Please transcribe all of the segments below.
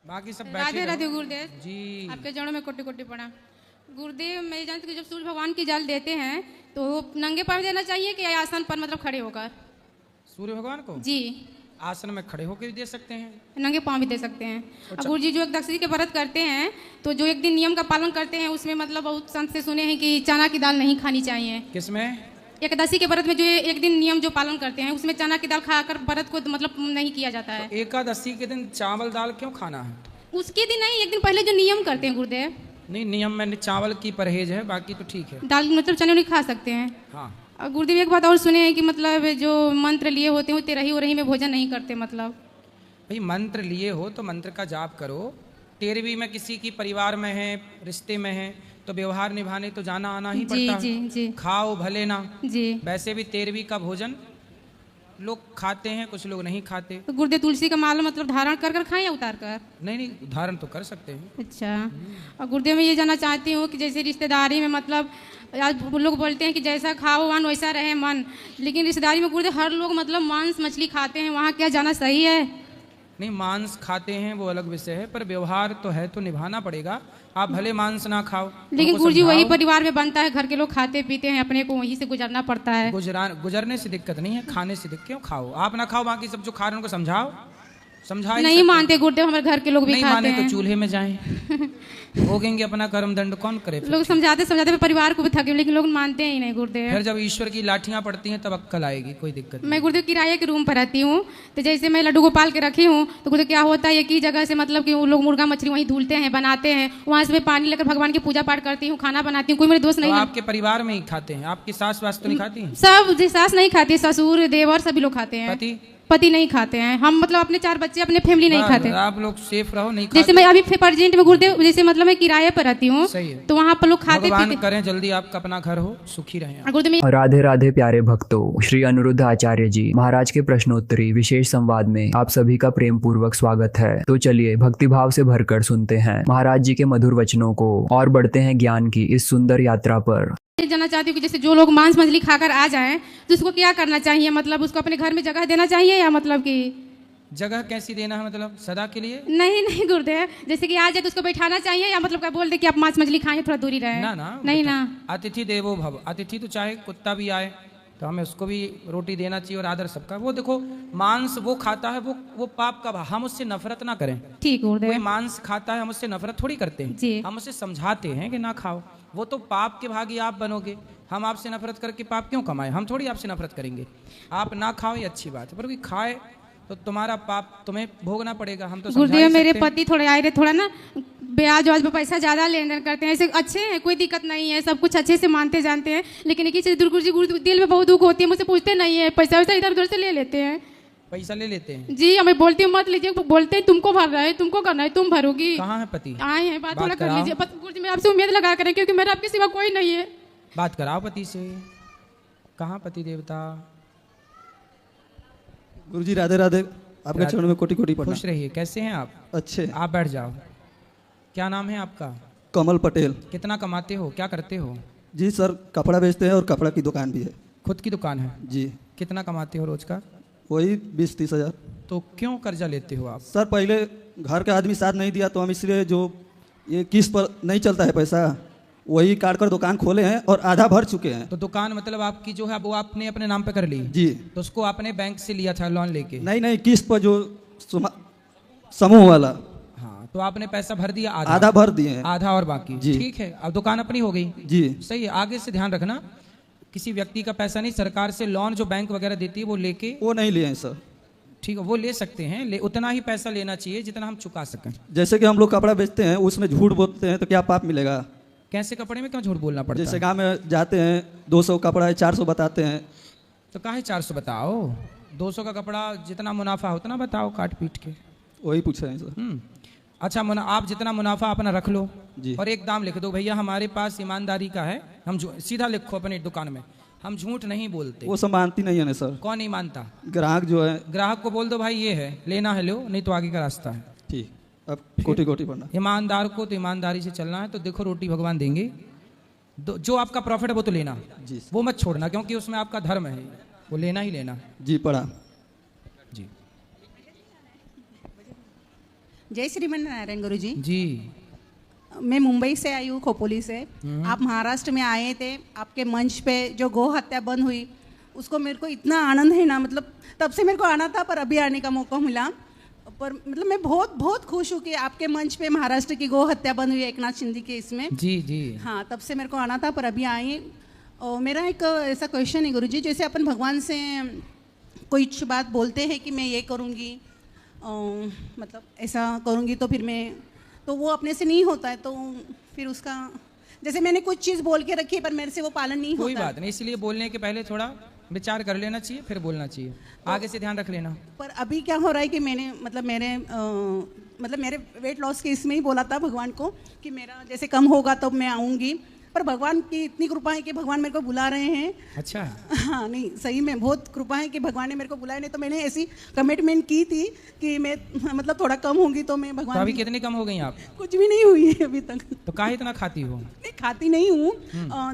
बाकी सब राधे बैठे राधे रहो। गुरुदेव जी। आपके चरणों में कोटि कोटि प्रणाम। गुरुदेव मैं जानती हूँ कि जब सूर्य भगवान की जल देते हैं तो नंगे पाँव देना चाहिए कि आसन पर मतलब खड़े होकर? सूर्य भगवान को जी आसन में खड़े होकर भी दे सकते हैं। नंगे पाँव भी दे सकते हैं। अच्छा। और गुरु जी जो एक दक्षिणी के व्रत करते हैं तो जो एक दिन नियम का पालन करते हैं उसमें मतलब बहुत संत से सुने हैं कि चना की दाल नहीं खानी चाहिए। किसमें? एकादशी के व्रत में जो एक दिन नियम जो पालन करते हैं उसमें चना की दाल खाकर व्रत को मतलब नहीं किया जाता है। तो एकादशी के दिन चावल दाल क्यों खाना है? उसके दिन नहीं, एक दिन पहले जो नियम करते हैं गुरुदेव। नहीं, नियम में चावल की परहेज है, बाकी तो ठीक है। दाल मतलब चने नहीं खा सकते हैं। हाँ। और गुरुदेव एक बात और सुने हैं कि मतलब जो मंत्र लिए होते हैं वो तेरही उरही में भोजन नहीं करते। मतलब भाई मंत्र लिए हो तो मंत्र का जाप करो। तेरहवीं में किसी की परिवार में है, रिश्ते में है, तो व्यवहार निभाने तो जाना आना ही जी पड़ता जी है। जी खाओ भले ना। जी। वैसे भी तेरहवीं का भोजन लोग खाते हैं, कुछ लोग नहीं खाते। तो गुरुदेव तुलसी का माला मतलब धारण कर कर खाएं या उतार कर? नहीं नहीं, धारण तो कर सकते हैं। अच्छा। और गुरुदेव मैं ये जानना चाहती हूँ कि जैसे रिश्तेदारी में मतलब आज लोग बोलते हैं कि जैसा खाओ वन वैसा रहे मन, लेकिन रिश्तेदारी में गुरुदेव हर लोग मतलब मांस मछली खाते हैं, वहाँ क्या जाना सही है? नहीं, मांस खाते हैं वो अलग विषय है, पर व्यवहार तो है तो निभाना पड़ेगा। आप भले मांस ना खाओ, लेकिन उनको गुरुजी वही समझाओ। परिवार में बनता है, घर के लोग खाते पीते हैं, अपने को वहीं से गुजरना पड़ता है। गुजरने से दिक्कत नहीं है, खाने से दिक्कत। क्यों खाओ, आप ना खाओ, बाकी सब जो खा रहे हैं उनको समझाओ। समझा ही नहीं सकते। मानते गुरुदेव, हमारे घर के लोग भी नहीं खाते माने हैं। तो चूल्हे में जाएं। भोगेंगे अपना कर्म दंड, कौन करे फिर? लोग समझाते समझाते मैं परिवार को भी थके, लेकिन लोग मानते ही नहीं गुरुदेव। फिर जब ईश्वर की लाठियां पड़ती हैं तब अक्कल आएगी, कोई दिक्कत नहीं। मैं गुरुदेव किराए के रूम पर रहती हूँ, तो जैसे मैं लड्डू गोपाल के रखी हूँ तो गुरुदेव क्या होता है एक ही जगह से मतलब कि वो लोग मुर्गा मछली वहीं धुलते हैं बनाते हैं, वहाँ से मैं पानी लेकर भगवान की पूजा पाठ करती हूँ, खाना बनाती हूँ, कोई मेरे दोस्त तो नहीं आपके परिवार में ही खाते हैं? आपकी सास वास तो नहीं खाती? सब सास नहीं खाती, ससुर देवर सभी लोग खाते हैं। पति? पति नहीं खाते हैं। हम मतलब अपने 4 बच्चे अपने फैमिली नहीं खाते। आप लोग सेफ रहो, नहीं जैसे खाते। मैं अभी प्रेजेंट में गुरुदेव जैसे मतलब मैं किराए पर रहती हूँ, सही है। तो वहाँ पर लोग खाते भगवान पीते। करें जल्दी आपका अपना घर हो, सुखी रहें आप। गुरुदेव मैं राधे राधे प्यारे भक्तों, श्री अनिरुद्ध आचार्य जी महाराज के प्रश्नोत्तरी विशेष संवाद में आप सभी का प्रेम पूर्वक स्वागत है। तो चलिए भक्तिभाव से भरकर सुनते हैं महाराज जी के मधुर वचनों को और बढ़ते हैं ज्ञान की इस सुंदर यात्रा पर। जानना चाहती हूँ कि जैसे जो लोग मांस मछली खाकर आ जाएं तो उसको क्या करना चाहिए? मतलब उसको अपने घर में जगह देना चाहिए या मतलब कि जगह कैसी देना है? मतलब सदा के लिए? नहीं नहीं गुरुदेव, जैसे कि आ जाए तो उसको बैठाना चाहिए या मतलब क्या बोल दे कि आप मांस मछली खाएं, थोड़ा दूरी रहे? ना ना, नहीं बेटा, ना। अतिथि देवो भव। अतिथि तो चाहे कुत्ता भी आए तो हमें उसको भी रोटी देना चाहिए, और आदर सबका। वो देखो, मांस वो खाता है, वो पाप का भाव। हम उससे नफरत ना करें। ठीक कोई गुरुदेव। मांस खाता है, हम उससे नफरत थोड़ी करते जी। हैं, हम उसे समझाते हैं कि ना खाओ। वो तो पाप के भागी आप बनोगे। हम आपसे नफरत करके पाप क्यों कमाए? हम थोड़ी आपसे नफरत करेंगे। आप ना खाओ ये अच्छी बात है, पर कोई खाए तो तुम्हारा पाप तुम्हें भोगना पड़ेगा। हम तो समझा ही गुरुदेव मेरे सकते हैं। पति थोड़े आए रहे, थोड़ा ना ब्याज व्याज पे पैसा ज्यादा लेन देन करते हैं, ऐसे अच्छे हैं, कोई दिक्कत नहीं है, सब कुछ अच्छे से मानते जानते हैं, लेकिन एक ही चीज गुरु जी दिल में बहुत दुख होती है, मुझसे पूछते नहीं है, पैसा वैसा इधर उधर से ले लेते हैं। पैसा ले लेते हैं? जी हमें बोलती हूँ मत लीजिए, बोलते हैं तुमको भर रहा है, तुमको करना है, तुम भरोगी। कहाँ है पति? आए हैं, बात बात थोड़ा कर कराओ। लीजिए। गुरु जी मैं आपसे उम्मीद लगा करें क्योंकि मेरा आपके सिवा कोई नहीं है। बात कराओ पति से। कहाँ पति देवता? गुरुजी राधे राधे, आपके राधे। चरणों में कोटि कोटि प्रणाम। खुश रहिए। कैसे हैं आप? अच्छे। आप बैठ जाओ। क्या नाम है आपका? कमल पटेल। कितना कमाते हो, क्या करते हो? जी सर, कपड़ा बेचते हैं और कपड़ा की दुकान भी है। खुद की दुकान है? जी। कितना कमाते हो रोज का? वही 20-30 हज़ार। तो क्यों कर्जा लेते हो आप? सर पहले घर का आदमी साथ नहीं दिया तो हम इसलिए जो ये किस्त पर नहीं चलता है पैसा, वही काट कर दुकान खोले हैं और आधा भर चुके हैं। तो दुकान मतलब आपकी जो है वो आपने अपने नाम पे कर ली? जी। तो उसको आपने बैंक से लिया था लोन लेके? नहीं नहीं, किस्त पर जो समूह वाला। हाँ, तो आपने पैसा भर दिया? आधा भर दिए हैं। आधा और बाकी? जी। ठीक है, अब दुकान अपनी हो गई। जी। सही है। आगे से ध्यान रखना, किसी व्यक्ति का पैसा नहीं, सरकार से लोन जो बैंक वगैरह देती है वो लेके। वो नहीं लिए हैं सर। ठीक है, वो ले सकते हैं, उतना ही पैसा लेना चाहिए जितना हम चुका सकें। जैसे कि हम लोग कपड़ा बेचते हैं, उसमें झूठ बोलते हैं तो क्या पाप मिलेगा? कैसे कपड़े में क्यों झूठ बोलना पड़ता जैसे है? गाँव में जाते हैं 200 कपड़ा है 400 बताते हैं। तो काहे 400 बताओ? 200 का कपड़ा जितना मुनाफा हो उतना बताओ, काट पीट के। वही पूछ रहे हैं सर। अच्छा, आप जितना मुनाफा अपना रख लो जी। और एक दाम लिख दो, भैया हमारे पास ईमानदारी का है, हम सीधा लिखो अपनी दुकान में, हम झूठ नहीं बोलते। वो सब मानती नहीं है ना सर। कौन नहीं मानता? ग्राहक जो है। ग्राहक को बोल दो भाई ये है, लेना है लो, नहीं तो आगे का रास्ता है। ठीक, अब कोटि कोटि पढ़ना। ईमानदार को तो ईमानदारी से चलना है। तो देखो, रोटी भगवान देंगे, जो आपका प्रॉफिट है वो तो लेना, जी। वो मत छोड़ना, क्योंकि उसमें आपका धर्म है, वो लेना ही लेना। जी पढ़ा। जी। जय श्रीमन नारायण गुरु जी। जी। मैं मुंबई से आई हूँ, खोपोली से। आप महाराष्ट्र में आए थे, आपके मंच पे जो गौ हत्या बंद हुई उसको मेरे को इतना आनंद है ना, मतलब तब से मेरे को आना था पर अभी आने का मौका मिला। पर मतलब मैं बहुत बहुत खुश हूँ कि आपके मंच पे महाराष्ट्र की गौ हत्या बंद हुई है, एकनाथ शिंदे के इसमें। जी जी। हाँ, तब से मेरे को आना था पर अभी आई। और मेरा एक ऐसा क्वेश्चन है गुरु जी, जैसे अपन भगवान से कोई बात बोलते हैं कि मैं ये करूँगी, मतलब ऐसा करूँगी तो फिर मैं, तो वो अपने से नहीं होता है, तो फिर उसका जैसे मैंने कुछ चीज़ बोल के रखी है पर मेरे से वो पालन नहीं कोई होता। बात नहीं, इसलिए बोलने के पहले थोड़ा विचार कर लेना चाहिए, फिर बोलना चाहिए, आगे से ध्यान रख लेना। पर अभी क्या हो रहा है कि मैंने मतलब मेरे वेट लॉस के इसमें ही बोला था भगवान को कि मेरा जैसे कम होगा तब मैं आऊँगी, पर भगवान की इतनी कृपा है कि भगवान मेरे को बुला रहे हैं। अच्छा। हाँ, नहीं सही में बहुत कृपा है कि भगवान ने मेरे को बुलाया, नहीं तो मैंने ऐसी कमिटमेंट की थी कि मैं मतलब थोड़ा कम होंगी तो मैं तो भगवान अभी कितनी कम हो गई आप? कुछ भी नहीं हुई है अभी तक। तो काहे इतना खाती हो? नहीं खाती नहीं हूँ,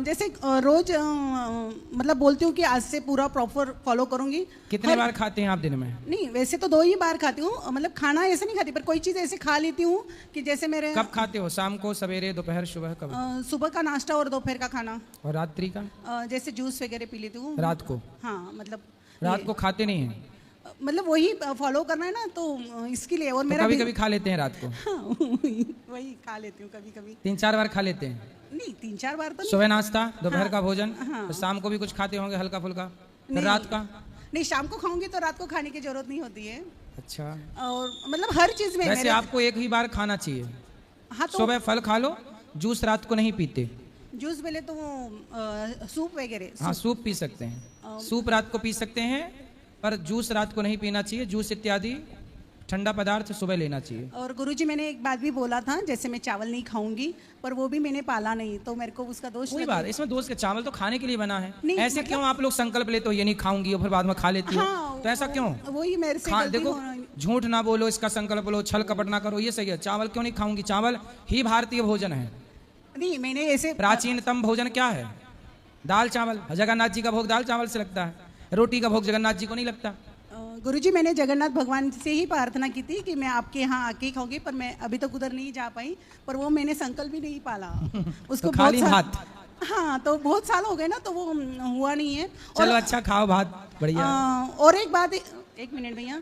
जैसे रोज मतलब बोलती हूँ कि आज से पूरा प्रॉपर फॉलो करूँगी। कितने बार खाते हैं आप दिन में? नहीं, वैसे तो 2 ही बार खाती हूँ, मतलब खाना ऐसे नहीं खाती, पर कोई चीज़ ऐसे खा लेती हूँ कि जैसे मेरे। कब खाते हो? शाम को, सवेरे, दोपहर, सुबह, कब? सुबह का नाश्ता और दोपहर का खाना। और रात्रि का? जैसे जूस वगैरह पी लेती हूँ रात को? हाँ, मतलब रात को खाते नहीं हैं? मतलब वही फॉलो करना है ना, तो इसके लिए। और तो मेरा कभी कभी खा लेते हैं रात को? हाँ, वही खा लेती हूँ कभी कभी। 3-4 बार खा लेते हैं? नहीं, 3-4 बार तो नहीं। सुबह नाश्ता, दोपहर का भोजन, हाँ। तो शाम को भी कुछ खाते होंगे हल्का फुल्का, फिर नहीं। रात का? नहीं, शाम को खाऊंगी तो रात को खाने की जरूरत नहीं होती है। अच्छा। और मतलब हर चीज में वैसे आपको एक ही बार खाना चाहिए। हाँ, तो सुबह फल खा लो, जूस रात को नहीं पीते। जूस पहले तो वो सूप वगैरह। हाँ, सूप पी सकते हैं, सूप रात को पी सकते हैं, पर जूस रात को नहीं पीना चाहिए। जूस इत्यादि ठंडा पदार्थ सुबह लेना चाहिए। और गुरुजी मैंने एक बात भी बोला था, जैसे मैं चावल नहीं खाऊंगी, पर वो भी मैंने पाला नहीं, तो मेरे को उसका दोष कोई लगा। बात, इसमें दोस्त के चावल तो खाने के लिए बना है। नहीं, ऐसे क्यों आप लोग संकल्प लेते हो ये नहीं खाऊंगी और फिर बाद में खा लेती हो? हाँ, तो ऐसा क्यों? वही मेरे से गलती देखो, हो रही। झूठ ना बोलो, इसका संकल्प लो, छल कपट ना करो, ये सही है। चावल क्यों नहीं खाऊंगी? चावल ही भारतीय भोजन है। नहीं, मैंने ऐसे प्राचीनतम भोजन क्या है? दाल चावल। जगन्नाथ जी का भोग दाल चावल से लगता है, रोटी का भोग जगन्नाथ जी को नहीं लगता। गुरुजी मैंने जगन्नाथ भगवान से ही प्रार्थना की थी कि मैं आपके यहाँ आके ही खाऊंगी, पर मैं अभी तक उधर नहीं जा पाई, पर वो मैंने संकल्प भी नहीं पाला उसको। तो खाली भात? हाँ, तो बहुत साल हो गए ना, तो वो हुआ नहीं है। चलो अच्छा, खाओ भात, बढ़िया। और एक बात, एक मिनट भैया,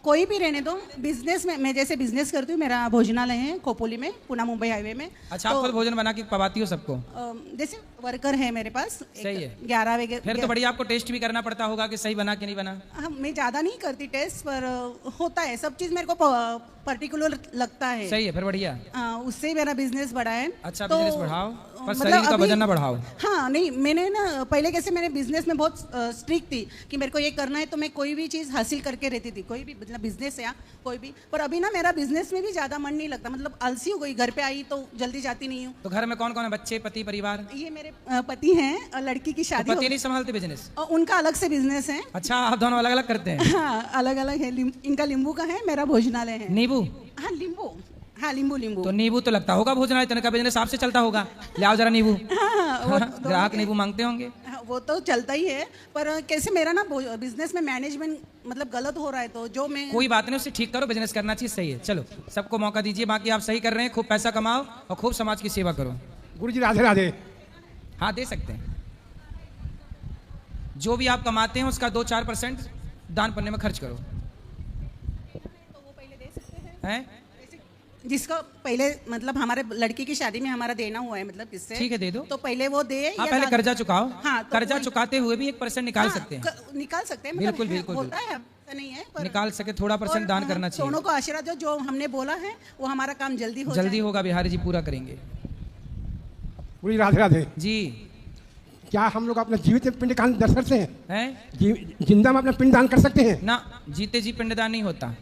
कोई भी रहने दो, बिजनेस में मैं जैसे बिजनेस करती हूँ, मेरा भोजनालय है खोपोली में, पुणे मुंबई हाईवे में। अच्छा, आप खुद भोजन बना के पवाती हो सबको? जैसे वर्कर है मेरे पास, सही है। 11 वगैरह। फिर तो बढ़िया, आपको टेस्ट भी करना पड़ता होगा कि सही बना कि नहीं बना। हाँ, मैं ज़्यादा नहीं करती टेस्ट, पर होता है, सब चीज़ मेरे को पर्टिकुलर लगता है। सही है, फिर बढ़िया। उससे मेरा बिजनेस बढ़ा है। अच्छा, तो बिजनेस बढ़ाओ, पर मतलब शरीर का अभी- वजन ना बढ़ाओ। हाँ, नहीं, मैंने ना पहले कैसे मैंने बिजनेस में बहुत स्ट्रिक्ट थी कि मेरे को ये करना है, तो मैं कोई भी चीज़ हासिल करके रहती थी, कोई भी मतलब बिजनेस या कोई भी। पर अभी ना मेरा बिजनेस में भी ज़्यादा मन नहीं लगता, मतलब आलसी हो गई, घर पे आई तो जल्दी जाती नहीं हूँ। तो घर में कौन कौन है? बच्चे, पति, परिवार? ये मेरे पति हैं, और लड़की की तो शादी हो पति गई, नहीं संभालते बिजनेस? और उनका अलग से बिजनेस है। अच्छा, आप दोनों अलग अलग करते हैं? हाँ, अलग अलग है। इनका नींबू का है, मेरा भोजनालय है। नींबू? हाँ, नींबू। हाँ, नींबू। तो नींबू तो लगता होगा भोजनालय, तन का बिजनेस आपसे चलता होगा। ले आओ जरा नींबू। हाँ, ग्राहक नींबू मांगते होंगे। हाँ, वो तो चलता ही है, पर कैसे मेरा ना बिजनेस में मैनेजमेंट मतलब गलत हो रहा है, तो जो मैं। कोई बात नहीं, उससे ठीक करो, बिजनेस करना चाहिए, सही है। चलो, सबको मौका दीजिए, बाकी आप सही कर रहे हैं, खूब पैसा कमाओ और खूब समाज की सेवा करो। गुरुजी राधे राधे। हाँ, दे सकते हैं। जो भी आप कमाते हैं उसका 2-4% दान पुण्य में खर्च करो। तो वो पहले दे सकते हैं, हैं? जिसका पहले मतलब हमारे लड़की की शादी में हमारा देना हुआ है, मतलब किससे। ठीक है, दे दो। तो पहले वो दे, आप या पहले कर्जा चुकाओ। हाँ, तो कर्जा वही- चुकाते हुए भी 1% निकाल हाँ, सकते हैं। निकाल सकते हैं, बिल्कुल, है, बिल्कुल, होता है, ऐसा नहीं है, पर निकाल सके थोड़ा % और, दान करना चाहिए। दोनों को आशीर्वाद जो हमने बोला है वो हमारा काम जल्दी हो जल्दी जाए। होगा, बिहारी जी पूरा करेंगे। गुरुजी राधे राधे। जी। क्या हम लोग अपना जीवित पिंड दान कर सकते हैं? हैं? जिंदा में अपना पिंड दान कर सकते हैं? ना, जीते जी पिंडदान नहीं होता,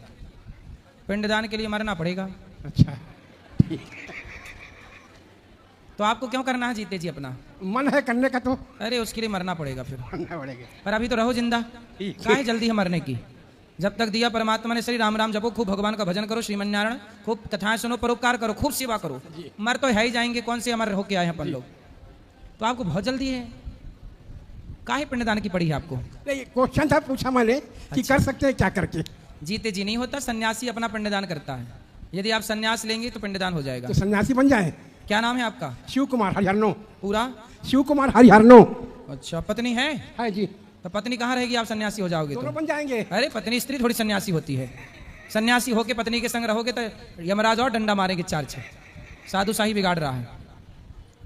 पिंडदान के लिए मरना पड़ेगा। अच्छा, तो आपको क्यों करना है जीते जी अपना? मन है करने का, तो अरे उसके लिए मरना पड़ेगा फिर। करना पड़ेगा। पर अभी तो रहो जिंदा, काहे जल्दी है मरने की? जब तक दिया परमात्मा ने श्री राम राम जपो, खूब भगवान का भजन करो, श्रीमन नारायण, खूब कथाएं सुनो, परोपकार करो, खूब सेवा करो। मर तो है ही जाएंगे, कौन से अमर होके आए हैं अपन लोग। तो आपको बहुत जल्दी है, काहे पिंडदान की पड़ी है आपको? नहीं, क्वेश्चन था, पूछा मैंने कि अच्छा। कर सकते हैं क्या करके। जीते जी नहीं होता, सन्यासी अपना पिंडदान करता है, यदि आप संन्यास लेंगे तो पिंडदान हो जाएगा। तो सन्यासी बन जाए। क्या नाम है आपका? शिव कुमार हरिहरनो। पूरा? शिव कुमार हरिहरनो। अच्छा, पत्नी है जी। तो पत्नी कहाँ रहेगी आप सन्यासी हो जाओगे दोनों तो? बन जाएंगे। अरे पत्नी स्त्री थोड़ी सन्यासी होती है। सन्यासी होके पत्नी के संग रहोगे तो यमराज और डंडा मारेंगे 4-6। साधु शाही बिगाड़ रहा है।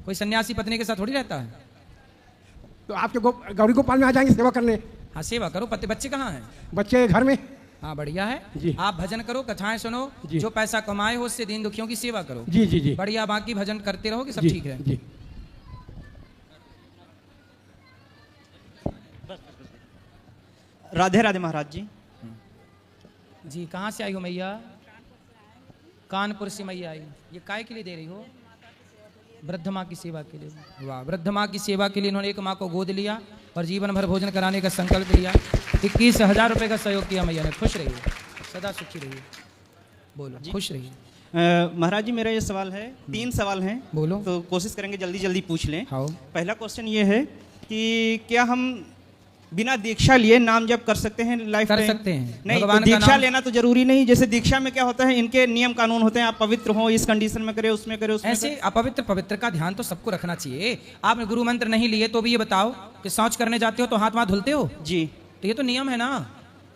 कोई सन्यासी पत्नी के साथ थोड़ी रहता है। तो आपके गौरी गोपाल में आ जाएंगे सेवा करने। हाँ सेवा करो। बच्चे कहाँ हैं? बच्चे घर में। हाँ बढ़िया है जी। आप भजन करो, कथाएं सुनो, जी। जो पैसा कमाए हो उससे दीन दुखियों की सेवा करो। जी जी जी बढ़िया, बाकी भजन करते रहोगे सब जी, ठीक है। जी। राधे राधे महाराज जी। जी कहाँ से आई हो मैया? कानपुर से मैया आई। ये काय के लिए दे रही हो? वृद्ध माँ की सेवा के लिए। वाह, वृद्ध माँ की सेवा के लिए इन्होंने एक माँ को गोद लिया और जीवन भर भोजन कराने का संकल्प लिया। 21,000 रुपये का सहयोग किया मैया ने। खुश रहिए, सदा सुखी रहिए। बोलो, खुश रहिए। महाराज जी मेरा ये सवाल है, 3 सवाल हैं। बोलो। तो कोशिश करेंगे जल्दी जल्दी पूछ लें। हाँ। पहला क्वेश्चन ये है कि क्या हम बिना दीक्षा लिए नाम जप कर सकते हैं लाइफ कर टाइम? सकते हैं। नहीं, भगवान तो का दीक्षा नाम- लेना तो जरूरी नहीं। जैसे दीक्षा में क्या होता है, इनके नियम कानून होते हैं, आप पवित्र हो, इस कंडीशन में करे, उसमें करे, उसमें ऐसे अपवित्र पवित्र का ध्यान तो सबको रखना चाहिए। आपने गुरु मंत्र नहीं लिए तो भी ये बताओ कि शौच करने जाते हो तो हाथ धुलते हो? जी। तो ये तो नियम है ना।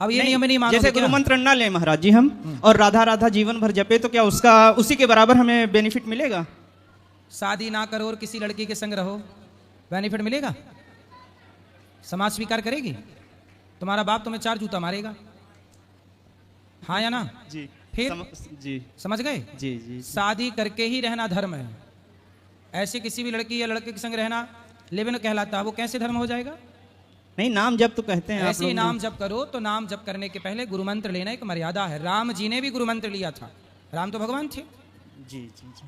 अब ये नहीं, नियम नहीं मानोगे जैसे क्या? गुरु मंत्र ना ले महाराज जी हम और राधा राधा जीवन भर जपे, तो क्या उसका उसी के बराबर हमें बेनिफिट मिलेगा? शादी ना करो और किसी लड़की के संग रहो, बेनिफिट मिलेगा? समाज स्वीकार करेगी? तुम्हारा बाप तुम्हें 4 जूता मारेगा। हाँ या ना? जी। फिर जी समझ गए? जी जी। शादी करके ही रहना धर्म है। ऐसे किसी भी लड़की या लड़के के संग रहना लिव-इन कहलाता है। वो कैसे धर्म हो जाएगा? नहीं, नाम जप तो कहते हैं आप ऐसे ही लोग। नाम जप करो। तो नाम जप करने के पहले गुरु मंत्र लेना एक मर्यादा है। राम जी ने भी गुरु मंत्र लिया था। राम तो भगवान थे। जी जी जी।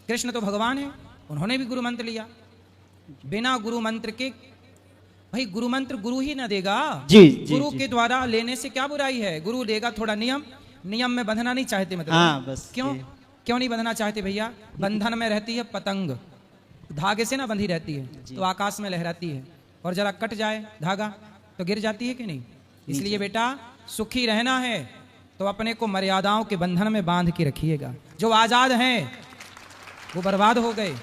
कृष्ण तो भगवान है, उन्होंने भी गुरु मंत्र लिया। बिना गुरु मंत्र के, भाई गुरु मंत्र गुरु ही ना देगा। जी, जी, गुरु जी। के द्वारा लेने से क्या बुराई है? गुरु देगा थोड़ा नियम, नियम में बंधना नहीं चाहते मतलब। हाँ, बस क्यों ये। क्यों नहीं बंधना चाहते भैया? बंधन में रहती है पतंग, धागे से ना बंधी रहती है तो आकाश में लहराती है, और जरा कट जाए धागा तो गिर जाती है कि नहीं? इसलिए बेटा सुखी रहना है तो अपने को मर्यादाओं के बंधन में बांध के रखिएगा। जो आजाद हैं वो बर्बाद हो गए।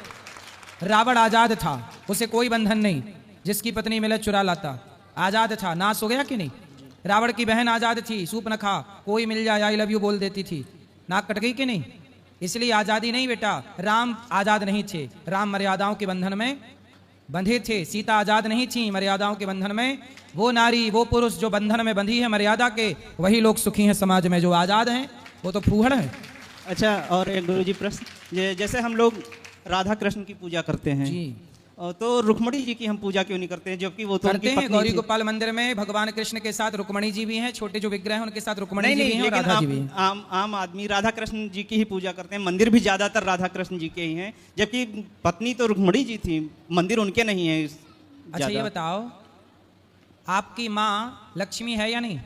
रावण आजाद था, उसे कोई बंधन नहीं, जिसकी पत्नी मिले चुरा लाता। आजाद था, नाश हो गया कि नहीं? रावण की बहन आजाद थी, सूर्पनखा, कोई मिल जाए आई लव यू बोल देती थी, नाक कट गई कि नहीं? इसलिए आजादी नहीं बेटा। राम आजाद नहीं थे, राम मर्यादाओं के बंधन में बंधे थे। सीता आजाद नहीं थी मर्यादाओं के बंधन में। वो नारी, वो पुरुष जो बंधन में बंधी है मर्यादा के, वही लोग सुखी हैं समाज में। जो आजाद हैं वो तो फूहड़ हैं। अच्छा, और एक गुरुजी प्रश्न, जैसे हम लोग राधा कृष्ण की पूजा करते हैं जी। तो रुक्मणी जी की हम पूजा क्यों नहीं करते हैं, जबकि वो तो करते उनकी हैं। पत्नी गौरी थी? गोपाल मंदिर में भगवान कृष्ण के साथ रुक्मणी जी भी हैं, छोटे जो विग्रह हैं उनके साथ रुक्मणी नहीं जी नहीं, भी हैं और लेकिन राधा जी भी हैं। आम आदमी राधा कृष्ण जी की ही पूजा करते हैं। मंदिर भी ज्यादातर राधा कृष्ण जी के ही हैं, जबकि पत्नी तो रुक्मणी जी थी, मंदिर उनके नहीं है। अच्छा ये बताओ, आपकी माँ लक्ष्मी है या नहीं?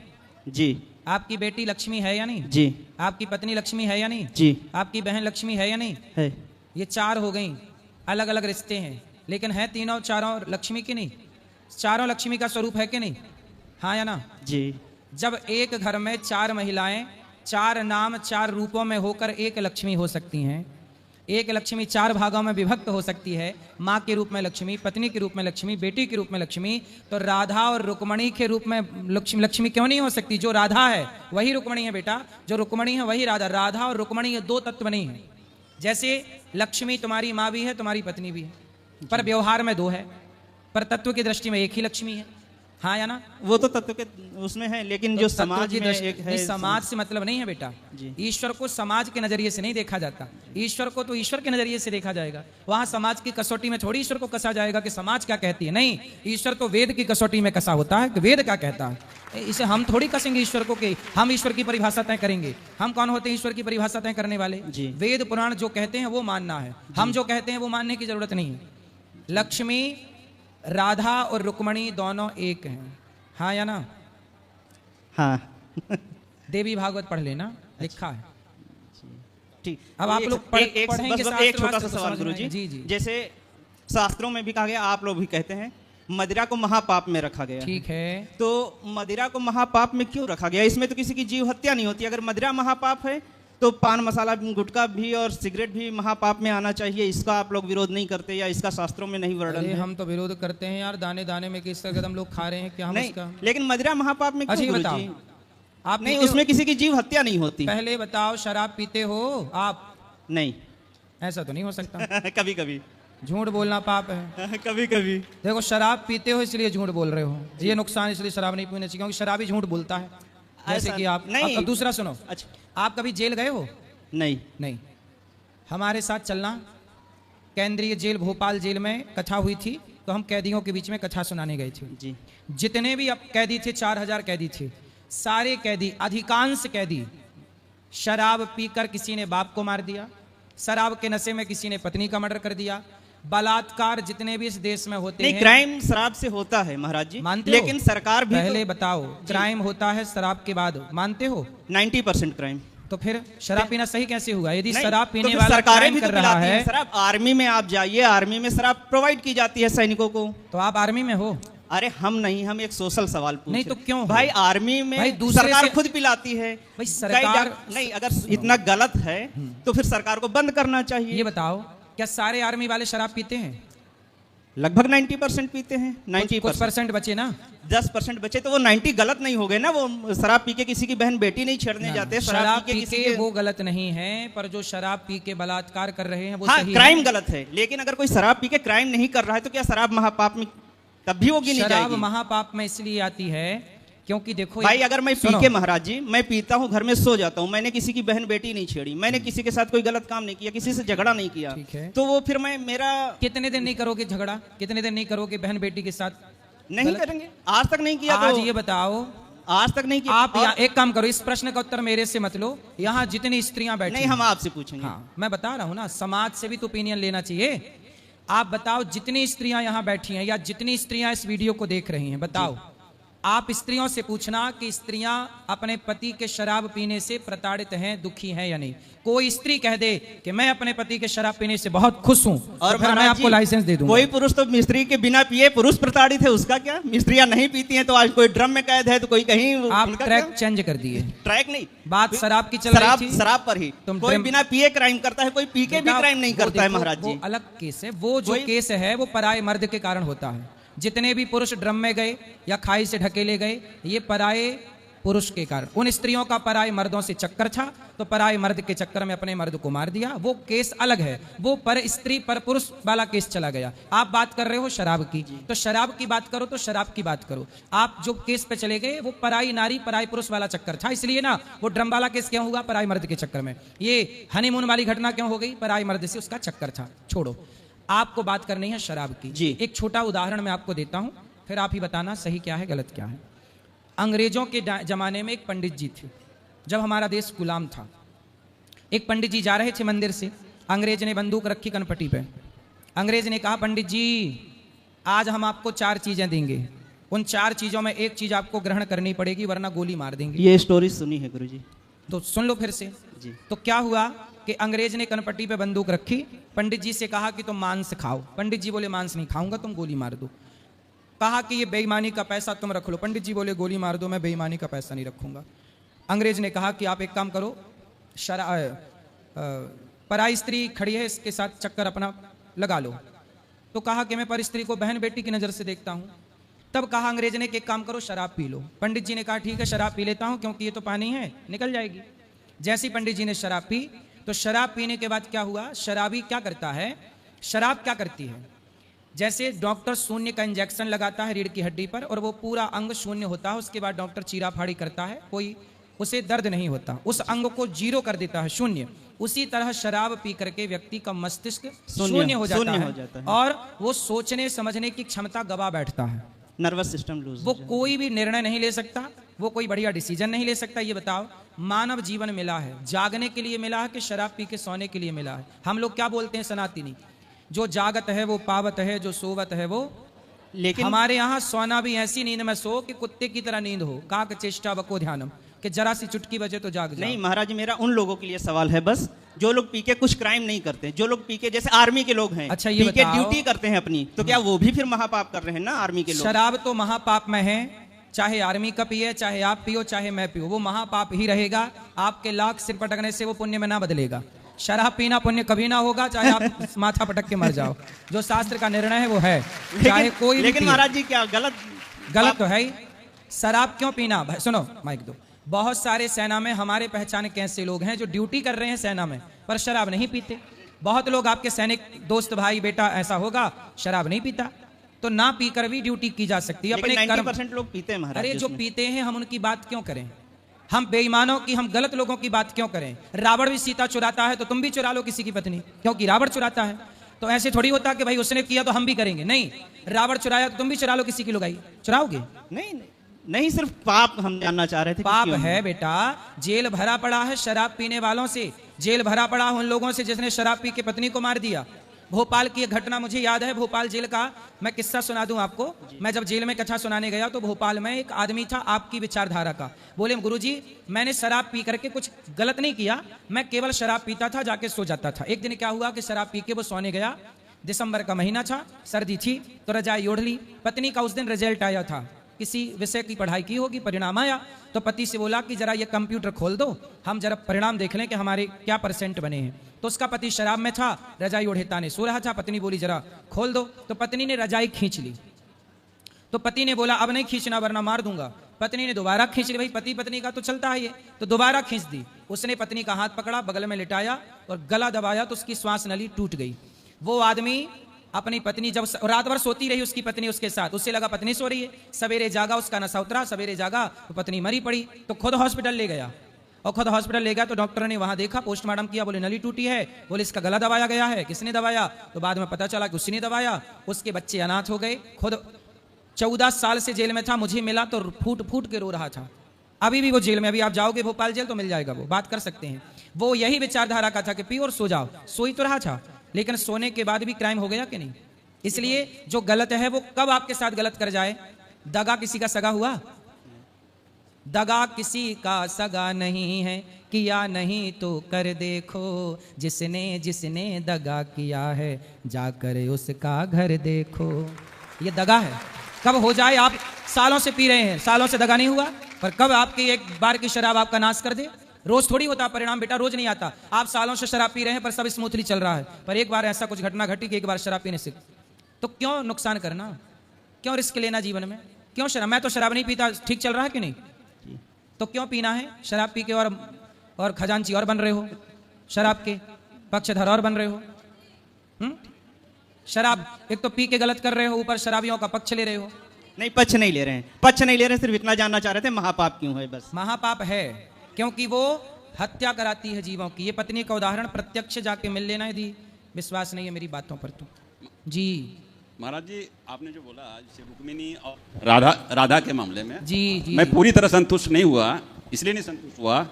जी। आपकी बेटी लक्ष्मी है या नहीं? जी। आपकी पत्नी लक्ष्मी है या नहीं? जी। आपकी बहन लक्ष्मी है या नहीं? है। ये 4 हो गई। अलग अलग रिश्ते हैं लेकिन है तीनों चारों लक्ष्मी की नहीं? चारों लक्ष्मी का स्वरूप है कि नहीं? हाँ या ना? जी। जब एक घर में 4 महिलाएं 4 नाम 4 रूपों में होकर एक लक्ष्मी हो सकती हैं, एक लक्ष्मी 4 भागों में विभक्त हो सकती है, माँ के रूप में लक्ष्मी, पत्नी के रूप में लक्ष्मी, बेटी के रूप में लक्ष्मी, तो राधा और रुक्मणी के रूप में लक्ष्मी क्यों नहीं हो सकती? जो राधा है वही रुक्मणी है बेटा, जो रुक्मणी है वही राधा। राधा और रुक्मणी ये 2 तत्व नहीं है। जैसे लक्ष्मी तुम्हारी माँ भी है, तुम्हारी पत्नी भी है, पर व्यवहार में 2 है, पर तत्व की दृष्टि में एक ही लक्ष्मी है। हाँ या ना? वो तो तत्व के उसमें है, लेकिन जो समाज की में दृष्टि एक है। नहीं, समाज से मतलब नहीं है बेटा। जी। ईश्वर को समाज के नजरिए से नहीं देखा जाता। ईश्वर को तो ईश्वर के नजरिए से देखा जाएगा। वहां समाज की कसौटी में थोड़ी ईश्वर को कसा जाएगा कि समाज क्या कहती है। नहीं, ईश्वर तो वेद की कसौटी में कसा होता है कि वेद क्या कहता है। इसे हम थोड़ी कसेंगे ईश्वर को कि हम ईश्वर की परिभाषा तय करेंगे। हम कौन होते हैं ईश्वर की परिभाषा तय करने वाले? जी। वेद पुराण जो कहते हैं वो मानना है, हम जो कहते हैं वो मानने की जरूरत नहीं है। लक्ष्मी, राधा और रुक्मणी दोनों एक हैं। हाँ या ना? हाँ। देवी भागवत पढ़ लेना, लिखा है। ठीक। अब आप लोग पढ़ेंगे बस एक शास्त्र छोटा सा वास्त्र तो सवाल समझ गुरु में जी। आएगा। जी जी जैसे शास्त्रों में भी कहा गया, आप लोग भी कहते हैं, मदिरा को महापाप में रखा गया। ठीक है। तो मदिरा को महापाप में क्यों रखा गया? इसमें तो किसी की जीव हत्या नहीं होती। अगर मदिरा महापाप है तो पान मसाला गुटखा भी और सिगरेट भी महापाप में आना चाहिए, इसका आप लोग विरोध नहीं करते या इसका शास्त्रों में नहीं वर्णन अरे है? हम तो विरोध करते हैं यार, दाने दाने में किस तरह हम लोग खा रहे हैं, क्या हम नहीं, उसका। लेकिन मदिरा महापाप में अच्छा क्यों ये बताओ, गुरुजी? आप नहीं, पीते हो? उसमें किसी की जीव हत्या नहीं होती। पहले बताओ, शराब पीते हो आप? नहीं। ऐसा तो नहीं हो सकता। कभी कभी झूठ बोलना पाप है। कभी कभी देखो, शराब पीते हो इसलिए झूठ बोल रहे हो, ये नुकसान, इसलिए शराब नहीं पीनी चाहिए, क्योंकि शराबी झूठ बोलता है। जैसे ऐसा कि आप नहीं। अब दूसरा सुनो, अच्छा, आप कभी जेल गए हो? नहीं। नहीं। हमारे साथ चलना, केंद्रीय जेल भोपाल जेल में कथा हुई थी, तो हम कैदियों के बीच में कथा सुनाने गए थे। जी। जितने भी अब कैदी थे, 4000 कैदी थे, सारे कैदी, अधिकांश कैदी शराब पीकर किसी ने बाप को मार दिया, शराब के नशे में किसी ने पत्नी का मर्डर कर दिया। बलात्कार जितने भी इस देश में होते नहीं, हैं, क्राइम शराब से होता है महाराज जी, मानते हो? लेकिन सरकार भी पहले बताओ, क्राइम होता है शराब के बाद, मानते हो? 90% क्राइम। तो फिर शराब पीना सही कैसे हुआ? यदि नहीं, शराब तो पीने फिर वाला सरकारें क्राइम भी तो कर रहा पिलाती हैं है, शराब। आर्मी में आप जाइए, आर्मी में शराब प्रोवाइड की जाती है सैनिकों को। तो आप आर्मी में हो? अरे हम नहीं, हम एक सोशल सवाल पूछ नहीं रहे। तो क्यों हो? भाई आर्मी में भाई दूसरे सरकार से- खुद पिलाती है। भाई सरकार- नहीं, अगर इतना गलत है तो फिर सरकार को बंद करना चाहिए। ये बताओ, क्या सारे आर्मी वाले शराब पीते हैं? लगभग 90% पीते हैं। कुछ 90% परसेंट बचे ना। 10% बचे, तो वो 90 गलत नहीं हो गए ना। वो शराब पी के किसी की बहन बेटी नहीं छेड़ने जाते, शराब पी के पी किसी के के वो गलत नहीं है, पर जो शराब पी के बलात्कार कर रहे हैं वो हाँ, सही क्राइम है। गलत है। लेकिन अगर कोई शराब पी के क्राइम नहीं कर रहा है तो क्या शराब महापाप में तब भी होगी? नहीं शराब जाएगी? महापाप में इसलिए आती है क्योंकि देखो भाई अगर मैं पी सुनो, के, महाराज जी, मैं पीता हूँ, घर में सो जाता हूँ, मैंने किसी की बहन बेटी नहीं छेड़ी, मैंने किसी के साथ कोई गलत काम नहीं किया, किसी से झगड़ा नहीं किया, ठीक है। तो वो फिर मैं मेरा कितने दिन नहीं करोगे झगड़ा? कितने दिन नहीं करोगे बहन बेटी के साथ? नहीं गलत- करेंगे। आज तक नहीं किया। आज तो ये बताओ, आज तक नहीं किया। आप और- यहाँ एक काम करो, इस प्रश्न का उत्तर मेरे से मत लो, यहाँ जितनी स्त्रियां बैठी नहीं, हैं- हम आपसे पूछेंगे। हाँ, मैं बता रहा हूँ ना, समाज से भी तो ओपिनियन लेना चाहिए। आप बताओ, जितनी स्त्रियां यहाँ बैठी हैं या जितनी स्त्रियां इस वीडियो को देख रही हैं, बताओ, आप स्त्रियों से पूछना कि स्त्रियां अपने पति के शराब पीने से प्रताड़ित हैं, दुखी हैं या नहीं। कोई स्त्री कह दे कि मैं अपने पति के शराब पीने से बहुत खुश हूं, और तो फिर मैं महाराज आपको जी, लाइसेंस दे दूंगा। कोई पुरुष तो मिस्त्री के बिना पिए पुरुष प्रताड़ित है, उसका क्या? मिस्त्रियां नहीं पीती हैं तो आज कोई ड्रम में कैद है, तो कोई कहीं, आप उनका ट्रैक क्या? चेंज कर दिए। ट्रैक नहीं, बात शराब की चल रही थी। शराब पर ही तुम कोई ड्रम- बिना पिए क्राइम करता है, कोई पी के भी बेटा, क्राइम नहीं वो करता है देखो, महाराज वो जी। अलग केस है। वो जो वही- केस है वो पराये मर्द के कारण होता है। जितने भी पुरुष ड्रम में गए या खाई से ढकेले गए, ये पराये पुरुष के कारण। उन स्त्रियों का पराये मर्दों से चक्कर था, तो पराये मर्द के चक्कर में अपने मर्द को मार दिया। वो केस अलग है, वो पर स्त्री पर पुरुष वाला केस चला गया। आप बात कर रहे हो शराब की, तो शराब की बात करो तो शराब की बात करो। आप जो केस पे चले गए वो पराई नारी पराई पुरुष वाला चक्कर था, इसलिए ना वो ड्रम वाला केस क्यों हुआ? पराई मर्द के चक्कर में। ये हनीमून वाली घटना क्यों हो गई? पराई मर्द से उसका चक्कर था। छोड़ो, आपको बात करनी है शराब की। जी। एक छोटा उदाहरण मैं आपको देता हूं, फिर आप ही बताना सही क्या है गलत क्या है। अंग्रेजों के जमाने में एक पंडित जी थे, जब हमारा देश गुलाम था। एक पंडित जी जा रहे थे मंदिर से, अंग्रेज ने बंदूक रखी कनपटी पे। अंग्रेज ने कहा, पंडित जी आज हम आपको 4 चीजें देंगे, उन 4 चीजों में एक चीज आपको ग्रहण करनी पड़ेगी वरना गोली मार देंगे। ये स्टोरी सुनी है गुरुजी। तो सुन लो फिर से। जी। तो क्या हुआ कि अंग्रेज ने कनपट्टी पे बंदूक रखी, पंडित जी से कहा कि तुम मांस खाओ। पंडित जी बोले मांस नहीं खाऊंगा, तुम गोली मार दो। कहा कि ये बेईमानी का पैसा तुम रख लो। पंडित जी बोले गोली मार दो, मैं बेईमानी का पैसा नहीं रखूंगा। अंग्रेज ने कहा कि आप एक काम करो, पराई स्त्री खड़ी है, इसके साथ चक्कर अपना लगा लो। तो कहा कि मैं पर स्त्री को बहन बेटी की नज़र से देखता हूँ। तब कहा अंग्रेज ने कि एक काम करो, शराब पी लो। पंडित जी ने कहा ठीक है, शराब पी लेता हूँ, क्योंकि ये तो पानी है, निकल जाएगी। जैसे ही पंडित जी ने शराब पी, तो शराब पीने के बाद क्या हुआ? शराबी क्या करता है, शराब क्या करती है, जैसे डॉक्टर शून्य का इंजेक्शन लगाता है रीढ़ की हड्डी पर और वो पूरा अंग शून्य होता है, उसके बाद डॉक्टर चीरा फाड़ी करता है, कोई उसे दर्द नहीं होता, उस अंग को जीरो कर देता है, शून्य। उसी तरह शराब पी करके व्यक्ति का मस्तिष्क शून्य हो जाता है और वो सोचने समझने की क्षमता गवा बैठता है। नर्वस सिस्टम लूज, वो कोई भी निर्णय नहीं ले सकता, वो कोई बढ़िया डिसीजन नहीं ले सकता। ये बताओ, मानव जीवन मिला है जागने के लिए मिला है कि शराब पी के सोने के लिए मिला है? हम लोग क्या बोलते हैं सनातनी, जो जागत है वो पावत है, जो सोवत है वो। लेकिन हमारे यहाँ सोना भी ऐसी नींद में सो कि कुत्ते की तरह नींद हो, काक चेष्टा बको ध्यानम, कि जरा सी चुटकी बजे तो जाग जाओ। नहीं महाराज, मेरा उन लोगों के लिए सवाल है बस जो लोग पी के कुछ क्राइम नहीं करते, जो लोग पी के, जैसे आर्मी के लोग हैं, अच्छा, ये पी के बताओ, ड्यूटी करते हैं अपनी, तो क्या वो भी फिर महापाप कर रहे हैं ना आर्मी के लोग? शराब तो महापाप में है, चाहे आर्मी का पिए, चाहे आप पियो, चाहे मैं पियो, वो महापाप ही रहेगा। आपके लाख सिर पटकने से वो पुण्य में ना बदलेगा। शराब पीना पुण्य कभी ना होगा, चाहे आप माथा पटक के मर जाओ। जो शास्त्र का निर्णय है वो है, चाहे कोई भी लेकिन पिए। महाराज जी क्या गलत तो है ही। शराब क्यों पीना? सुनो, माइक दो। बहुत सारे सेना में हमारे पहचाने के ऐसे लोग हैं जो ड्यूटी कर रहे हैं सेना में, पर शराब नहीं पीते। बहुत लोग आपके सैनिक दोस्त भाई बेटा ऐसा होगा, शराब नहीं पीता, तो ना पीकर भी ड्यूटी की जा सकती है। अपने 90% लोग पीते हैं महाराज। अरे जो पीते हैं हम उनकी बात क्यों करें? हम बेईमानों की, हम गलत लोगों की बात क्यों करें? रावण भी सीता चुराता है तो तुम भी चुरा लो किसी की पत्नी, क्योंकि रावण चुराता है। तो ऐसे थोड़ी होता कि भाई उसने किया तो हम भी करेंगे। नहीं, रावण चुराया तो तुम भी चुरा लो किसी की लुगाई। चुराओगे? नहीं, सिर्फ पाप हम जानना चाह रहे थे। पाप है बेटा, जेल भरा पड़ा है शराब पीने वालों से, जेल भरा पड़ा उन लोगों से जिसने शराब पी के पत्नी को मार दिया। भोपाल की एक घटना मुझे याद है, भोपाल जेल का मैं किस्सा सुना दूं आपको। मैं जब जेल में कथा सुनाने गया तो भोपाल में एक आदमी था आपकी विचारधारा का। बोले, गुरुजी मैंने शराब पी करके कुछ गलत नहीं किया, मैं केवल शराब पीता था, जाके सो जाता था। एक दिन क्या हुआ कि शराब पी के वो सोने गया, दिसंबर का महीना था, सर्दी थी, तो रजाई ओढ़ ली। पत्नी का उस दिन रिजल्ट आया था, किसी विषय की पढ़ाई की होगी, परिणाम आया, तो पति से बोला कि जरा ये कंप्यूटर खोल दो, हम जरा परिणाम देख लें कि हमारे क्या % बने हैं। तो उसका पति शराब में था, रजाई ओढ़े ताने सो रहा था। पत्नी बोली जरा खोल दो, तो पत्नी ने रजाई खींच ली। तो पति ने बोला अब नहीं खींचना वरना मार दूंगा। पत्नी ने दोबारा खींच ली, भाई पति पत्नी का तो चलता है ये, तो दोबारा खींच दी। उसने पत्नी का हाथ पकड़ा, बगल में लिटाया और गला दबाया, तो उसकी श्वास नली टूट गई। वो आदमी अपनी पत्नी जब रात भर सोती रही, उसकी पत्नी उसके साथ, उससे लगा पत्नी सो रही है, सवेरे जागा, उसका नशा उतरा, सवेरे जागा तो पत्नी मरी पड़ी। तो खुद हॉस्पिटल ले गया, और खुद हॉस्पिटल ले गया तो डॉक्टर ने वहां देखा, पोस्टमार्टम किया, बोले नली टूटी है, बोले इसका गला दबाया गया है। किसने दबाया? तो बाद में पता चला कि उसने दबाया। उसके बच्चे अनाथ हो गए। खुद 14 साल से जेल में था, मुझे मिला तो फूट फूट के रो रहा था। अभी भी वो जेल में, अभी आप जाओगे भोपाल जेल तो मिल जाएगा, वो बात कर सकते हैं। वो यही विचारधारा का था कि पी और सो जाओ। सोई तो रहा था, लेकिन सोने के बाद भी क्राइम हो गया कि नहीं? इसलिए जो गलत है वो कब आपके साथ गलत कर जाए? दगा किसी का सगा हुआ? दगा किसी का सगा नहीं है, किया नहीं तो कर देखो, जिसने जिसने दगा किया है जाकर उसका घर देखो। ये दगा है। कब हो जाए? आप सालों से पी रहे हैं, सालों से दगा नहीं हुआ, पर कब आपकी एक बार की शराब आपका नाश कर दे? रोज थोड़ी होता परिणाम बेटा, रोज नहीं आता। आप सालों से शराब पी रहे हैं पर सब स्मूथली चल रहा है, पर एक बार ऐसा कुछ घटना घटी कि एक बार शराब पीने से, तो क्यों नुकसान करना, क्यों रिस्क लेना जीवन में? क्यों शराब? मैं तो शराब नहीं पीता, ठीक चल रहा है कि नहीं? तो क्यों पीना है? शराब पी के और खजांची और बन रहे हो, शराब के पक्षधर और बन रहे हो। शराब एक तो पी के गलत कर रहे हो, ऊपर शराबियों का पक्ष ले रहे हो। नहीं, पक्ष नहीं ले रहे हैं, पक्ष नहीं ले रहे हैं, सिर्फ इतना जानना चाह रहे थे महापाप क्यों है बस। महापाप है क्योंकि वो हत्या कराती है जीवों की। ये पत्नी का उदाहरण प्रत्यक्ष जाके मिल लेना, यदि विश्वास नहीं है मेरी बातों पर तो। जी महाराज जी, आपने जो बोला जैसे रुक्मिणी और राधा के मामले में, जी जी मैं पूरी तरह संतुष्ट नहीं हुआ। इसलिए नहीं संतुष्ट हुआ,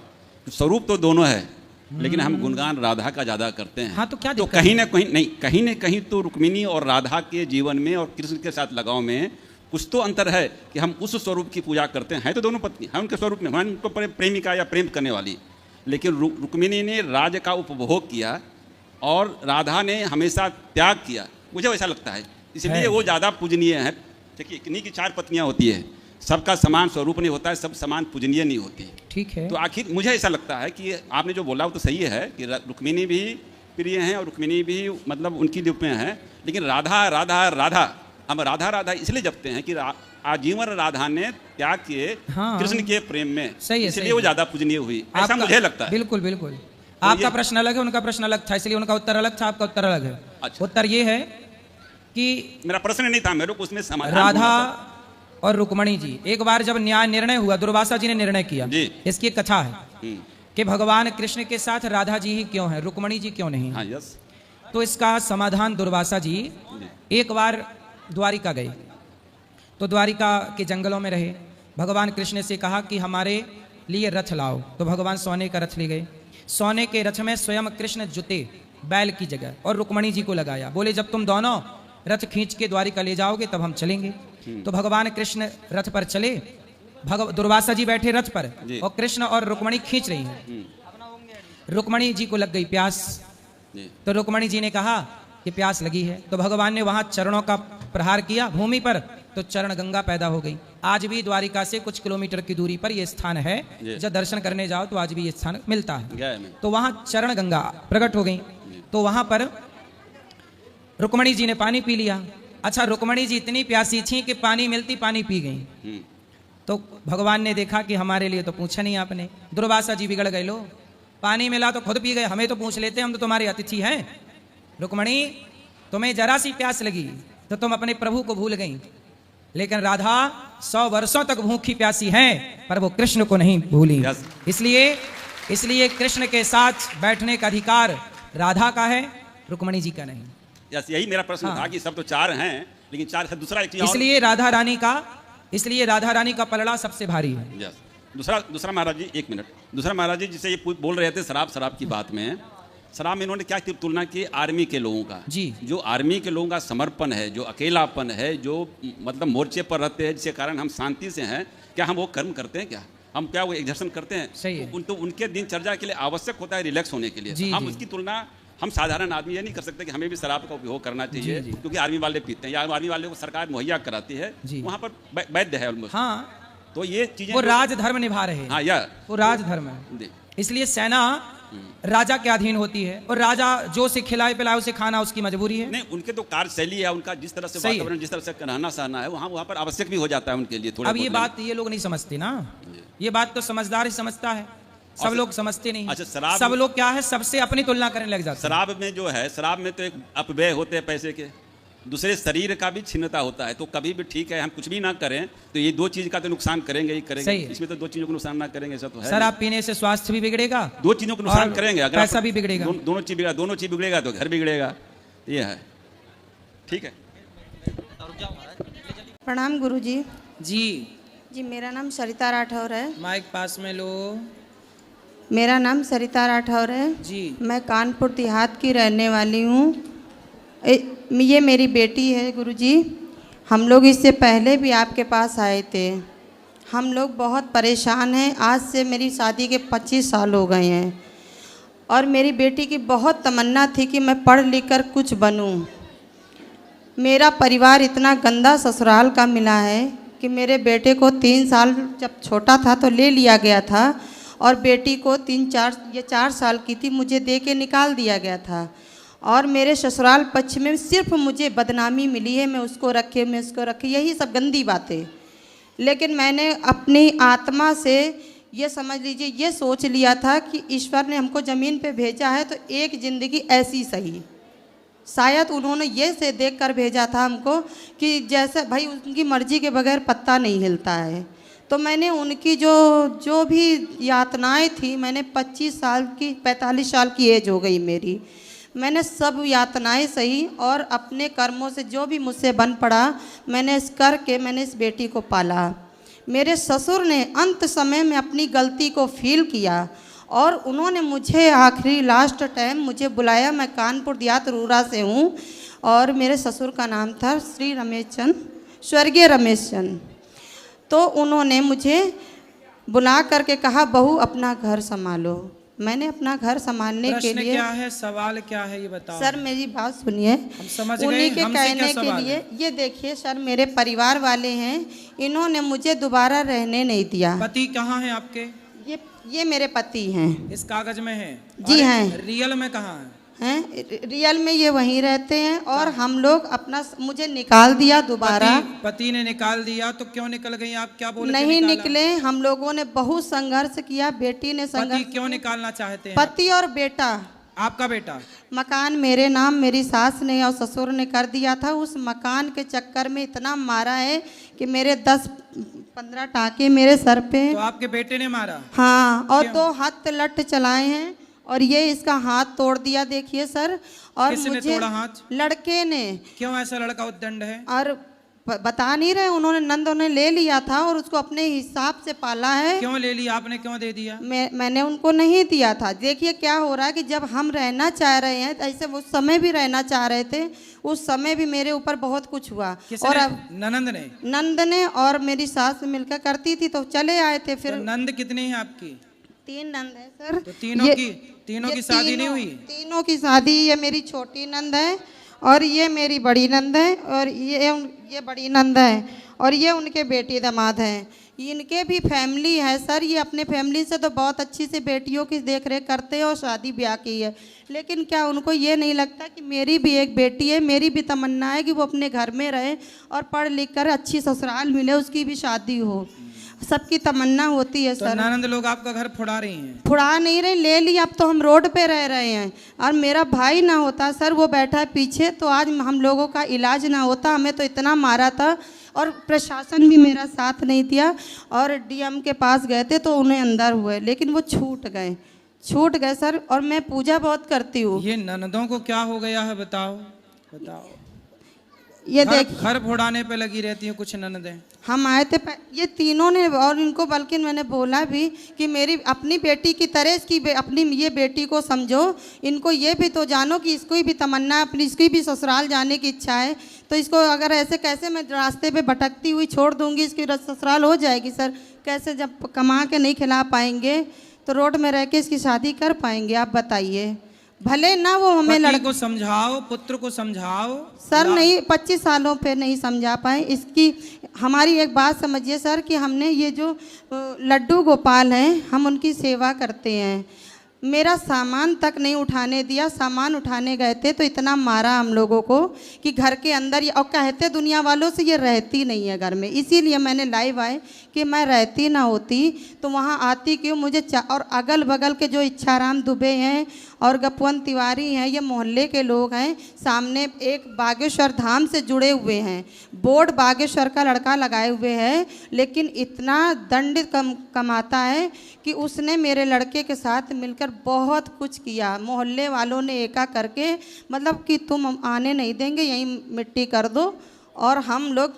स्वरूप तो दोनों है, लेकिन हम गुणगान राधा का ज्यादा करते हैं। हाँ, तो क्या तो दिक्कत कहीं न कहीं तो रुक्मिणी और राधा के जीवन में और कृष्ण के साथ लगाव में कुछ तो अंतर है कि हम उस स्वरूप की पूजा करते हैं। तो दोनों पत्नी हैं उनके स्वरूप में, हमारी उनको प्रेमिका या प्रेम करने वाली, लेकिन रुक्मिणी ने राज का उपभोग किया और राधा ने हमेशा त्याग किया, मुझे वैसा लगता है। इसलिए वो ज़्यादा पूजनीय है। देखिए, किन्हीं की 4 पत्नियां होती है, सबका समान स्वरूप नहीं होता है, सब समान पूजनीय नहीं होती। ठीक है। तो आखिर मुझे ऐसा लगता है कि आपने जो बोला वो तो सही है कि रुक्मिणी भी प्रिय हैं और रुक्मिणी भी मतलब उनकी रूप में है, लेकिन राधा राधा राधा, हम राधा राधा इसलिए जपते हैं कि आजीवन राधा ने त्याग किए कृष्ण के प्रेम में, इसलिए वो ज्यादा पूजनीय हुई, ऐसा मुझे लगता है। बिल्कुल बिल्कुल। आपका प्रश्न अलग है, उनका प्रश्न अलग था, इसलिए उनका उत्तर अलग था, आपका उत्तर अलग है। अच्छा। उत्तर ये है कि मेरा प्रश्न नहीं था, मेरे को उसमें समाधान राधा और रुक्मिणी जी, एक बार जब न्याय निर्णय हुआ, दुर्वासा जी ने निर्णय किया, इसकी एक कथा है कि भगवान कृष्ण के साथ राधा जी ही क्यों है, रुक्मिणी जी क्यों नहीं? हाँ, यस। तो इसका समाधान दुर्वासा जी एक बार द्वारिका गए, तो द्वारिका के जंगलों में रहे। भगवान कृष्ण से कहा कि हमारे लिए रथ लाओ, तो भगवान सोने का रथ ले गए। सोने के रथ में स्वयं कृष्ण जुते बैल की जगह और रुक्मिणी जी को लगाया। बोले जब तुम दोनों रथ खींच के द्वारिका ले जाओगे तब हम चलेंगे। तो भगवान कृष्ण रथ पर चले, दुर्वासा जी बैठे रथ पर और कृष्ण और रुक्मिणी खींच रही हैं। रुक्मिणी जी को लग गई प्यास, तो रुक्मिणी जी ने कहा कि प्यास लगी है, तो भगवान ने वहां चरणों का प्रहार किया भूमि पर, तो चरण गंगा पैदा हो गई। आज भी द्वारिका से कुछ किलोमीटर की दूरी पर ये स्थान है। जी। जब दर्शन करने जाओ तो आज भी ये स्थान मिलता है। गया है मैं। तो वहां चरण गंगा प्रकट हो गई, तो वहां पर रुक्मणी जी ने पानी पी लिया। अच्छा, रुक्मणी जी इतनी प्यासी थी कि पानी मिलती पानी पी गई। तो भगवान ने देखा कि हमारे लिए तो पूछा नहीं आपने। दुर्वासा जी बिगड़ गए, लो पानी मिला तो खुद पी गए, हमें तो पूछ लेते, हम तो तुम्हारे अतिथि हैं। रुक्मणी, तुम्हें जरा सी प्यास लगी तो तुम अपने प्रभु को भूल गई, लेकिन राधा 100 वर्षों तक भूखी प्यासी हैं, पर वो कृष्ण को नहीं भूली। इसलिए कृष्ण के साथ बैठने का अधिकार राधा का है, रुक्मणी जी का नहीं। यस, यही मेरा प्रश्न था कि सब तो 4 हैं, लेकिन 4 से दूसरा एक चीज और। इसलिए राधा रानी का पलड़ा सबसे भारी है। यस, दूसरा महाराज जी, 1 मिनट। दूसरा महाराज जी, जिसे ये बोल रहे थे शराब की बात में, शराब में इन्होंने क्या तुलना की आर्मी के लोगों का। जी। जो आर्मी के लोगों का समर्पण है, जो अकेलापन है, जो मतलब मोर्चे पर रहते हैं, जिसके कारण हम शांति से हैं, क्या हम वो कर्म करते हैं? क्या हम क्या वो एग्जर्शन करते हैं? सही है। तो उनके दिनचर्या के लिए आवश्यक होता है रिलैक्स होने के लिए। जी, हम जी। उसकी तुलना हम साधारण आदमी ये नहीं कर सकते कि हमें भी शराब का उपयोग करना चाहिए, जी, जी। क्योंकि आर्मी वाले पीते हैं या आर्मी वाले को सरकार मुहैया कराती है, जी। वहाँ पर वैध है ऑलमोस्ट। हाँ, तो ये चीजें वो राजधर्म निभा रहे हैं। हाँ, या वो राजधर्म है, जी। इसलिए सेना राजा के अधीन होती है, और राजा जो से खिलाए पिलाए उसे खाना उसकी मजबूरी है। नहीं, उनके तो कार्यशैली है, उनका जिस तरह से सही है। वातावरण, जिस तरह से रहना सहना है, वहाँ पर आवश्यक भी हो जाता है उनके लिए थोड़ा अब ये बहुत बात ये लोग नहीं समझते ना, ये बात तो समझदार ही समझता है, सब अच्छा, लोग समझते नहीं। अच्छा, शराब- सब लोग क्या है, सबसे अपनी तुलना करने लग जाते हैं। शराब में जो है, शराब में तो एक अपव्यय होते हैं पैसे के, दूसरे शरीर का भी छीनता होता है। तो कभी भी ठीक है, हम कुछ भी ना करें तो ये 2 चीज का तो नुकसान करेंगे ही करेंगे। सही है। इसमें तो 2 चीजों को नुकसान ना करेंगे, ऐसा तो है शराब पीने से स्वास्थ्य भी बिगड़ेगा, 2 चीजों को नुकसान और करेंगे, अगर पैसा आप- भी बिगड़ेगा। दोनों चीज बिगड़ेगा तो घर बिगड़ेगा, ये है। ठीक है। प्रणाम गुरुजी। जी। जी, मेरा नाम सरिता राठौर है। माइक पास में लो। मेरा नाम सरिता राठौर है जी। मैं कानपुर देहात की रहने वाली हूँ। ये मेरी बेटी है गुरुजी। हम लोग इससे पहले भी आपके पास आए थे। हम लोग बहुत परेशान हैं। आज से मेरी शादी के 25 साल हो गए हैं, और मेरी बेटी की बहुत तमन्ना थी कि मैं पढ़ लिख कर कुछ बनूं। मेरा परिवार इतना गंदा ससुराल का मिला है कि मेरे बेटे को 3 साल जब छोटा था तो ले लिया गया था, और बेटी को 4 साल की थी, मुझे दे के निकाल दिया गया था। और मेरे ससुराल पक्ष में सिर्फ मुझे बदनामी मिली है, मैं उसको रखे, यही सब गंदी बातें। लेकिन मैंने अपनी आत्मा से ये समझ लीजिए, ये सोच लिया था कि ईश्वर ने हमको ज़मीन पे भेजा है तो एक ज़िंदगी ऐसी सही। शायद उन्होंने ये से देख कर भेजा था हमको कि जैसे भाई उनकी मर्जी के बगैर पत्ता नहीं हिलता है। तो मैंने उनकी जो भी यातनाएं थी, मैंने 45 साल की एज हो गई मेरी, मैंने सब यातनाएं सही, और अपने कर्मों से जो भी मुझसे बन पड़ा मैंने मैंने इस बेटी को पाला। मेरे ससुर ने अंत समय में अपनी गलती को फील किया, और उन्होंने मुझे आखिरी लास्ट टाइम मुझे बुलाया। मैं कानपुर देहात रूरा से हूँ, और मेरे ससुर का नाम था श्री रमेश चंद, स्वर्गीय रमेश चंद। तो उन्होंने मुझे बुला करके कहा, बहू अपना घर संभालो। मैंने अपना घर संभालने के प्रश्न लिए, क्या है, सवाल क्या है, ये बताओ। सर मेरी बात सुनिए। हम समझ गए, उन्हीं के हमसे क्या कहने के सवाल लिए, है? ये देखिए सर, मेरे परिवार वाले हैं, इन्होंने मुझे दोबारा रहने नहीं दिया। पति कहाँ है आपके? ये मेरे पति हैं। इस कागज में है? जी और हैं। रियल में कहाँ है? हैं, रियल में ये वहीं रहते हैं, और हम लोग मुझे निकाल दिया दोबारा। पति ने निकाल दिया, तो क्यों निकल गई आप? क्या बोले? नहीं निकले, हम लोगों ने बहुत संघर्ष किया, बेटी ने पति संघर्ष। क्यों निकालना चाहते हैं? पति और बेटा। आपका बेटा? मकान मेरे नाम मेरी सास ने और ससुर ने कर दिया था। उस मकान के चक्कर में इतना मारा है कि मेरे 10-15 टाके मेरे सर पे। तो आपके बेटे ने मारा? हाँ, और 2 हाथ लट चलाए हैं, और ये इसका हाथ तोड़ दिया, देखिए सर। और किसने मुझे तोड़ा हाथ? लड़के ने। क्यों ऐसा लड़का उद्दंड है? और बता नहीं रहे, उन्होंने नंदों ने ले लिया था और उसको अपने हिसाब से पाला है। क्यों ले लिया आपने, क्यों दे दिया? मैंने उनको नहीं दिया था। देखिए क्या हो रहा है कि जब हम रहना चाह रहे हैं, ऐसे उस समय भी रहना चाह रहे थे, उस समय भी मेरे ऊपर बहुत कुछ हुआ। और अब नंद ने और मेरी सास मिलकर करती थी, तो चले आए थे। फिर तो नंद कितनी है आपकी? 3 नंद है सर। तो तीनों की शादी नहीं हुई? तीनों की शादी, ये मेरी छोटी नंद है, और ये मेरी बड़ी नंद है, और ये बड़ी नंद है, और ये उनके बेटी दामाद हैं। इनके भी फैमिली है सर, ये अपने फैमिली से तो बहुत अच्छी से बेटियों की देख रेख करते हैं और शादी ब्याह की है, लेकिन क्या उनको ये नहीं लगता कि मेरी भी एक बेटी है, मेरी भी तमन्ना है कि वो अपने घर में रहे और पढ़ लिख कर अच्छी ससुराल मिले, उसकी भी शादी हो, सबकी तमन्ना होती है तो सर। ननद लोग आपका घर फुड़ा रही हैं? फुड़ा नहीं रहे, ले ली, अब तो हम रोड पे रह रहे हैं। और मेरा भाई ना होता सर, वो बैठा है पीछे, तो आज हम लोगों का इलाज ना होता। हमें तो इतना मारा था और प्रशासन भी मेरा साथ नहीं दिया, और डीएम के पास गए थे तो उन्हें अंदर हुए, लेकिन वो छूट गए सर। और मैं पूजा बहुत करती हूँ। ये ननदों को क्या हो गया है बताओ? ये देख, घर फोड़ाने पे लगी रहती है कुछ ननदें। हम आए थे ये तीनों ने, और इनको बल्कि मैंने बोला भी कि मेरी अपनी बेटी की तरह इसकी अपनी ये बेटी को समझो, इनको ये भी तो जानो कि इसको भी तमन्ना है, अपनी इसकी भी ससुराल जाने की इच्छा है, तो इसको अगर ऐसे कैसे मैं रास्ते पे भटकती हुई छोड़ दूंगी, इसकी ससुराल हो जाएगी सर कैसे? जब कमा के नहीं खिला पाएंगे तो रोड में रह के इसकी शादी कर पाएंगे? आप बताइए। भले ना वो हमें लड़के को समझाओ, पुत्र को समझाओ सर, नहीं 25 सालों पे नहीं समझा पाए। इसकी हमारी एक बात समझिए सर कि हमने ये जो लड्डू गोपाल हैं, हम उनकी सेवा करते हैं। मेरा सामान तक नहीं उठाने दिया, सामान उठाने गए थे तो इतना मारा हम लोगों को कि घर के अंदर, और कहते दुनिया वालों से ये रहती नहीं है घर में, इसीलिए मैंने लाइव आए कि मैं रहती ना होती तो वहाँ आती क्यों मुझे। और अगल बगल के जो इच्छाराम दुबे हैं और गपवंत तिवारी हैं, ये मोहल्ले के लोग हैं, सामने एक बागेश्वर धाम से जुड़े हुए हैं, बोर्ड बागेश्वर का लड़का लगाए हुए हैं, लेकिन इतना दंड कमाता है कि उसने मेरे लड़के के साथ मिलकर बहुत कुछ किया। मोहल्ले वालों ने एका करके, मतलब कि तुम आने नहीं देंगे, यहीं मिट्टी कर दो और हम लोग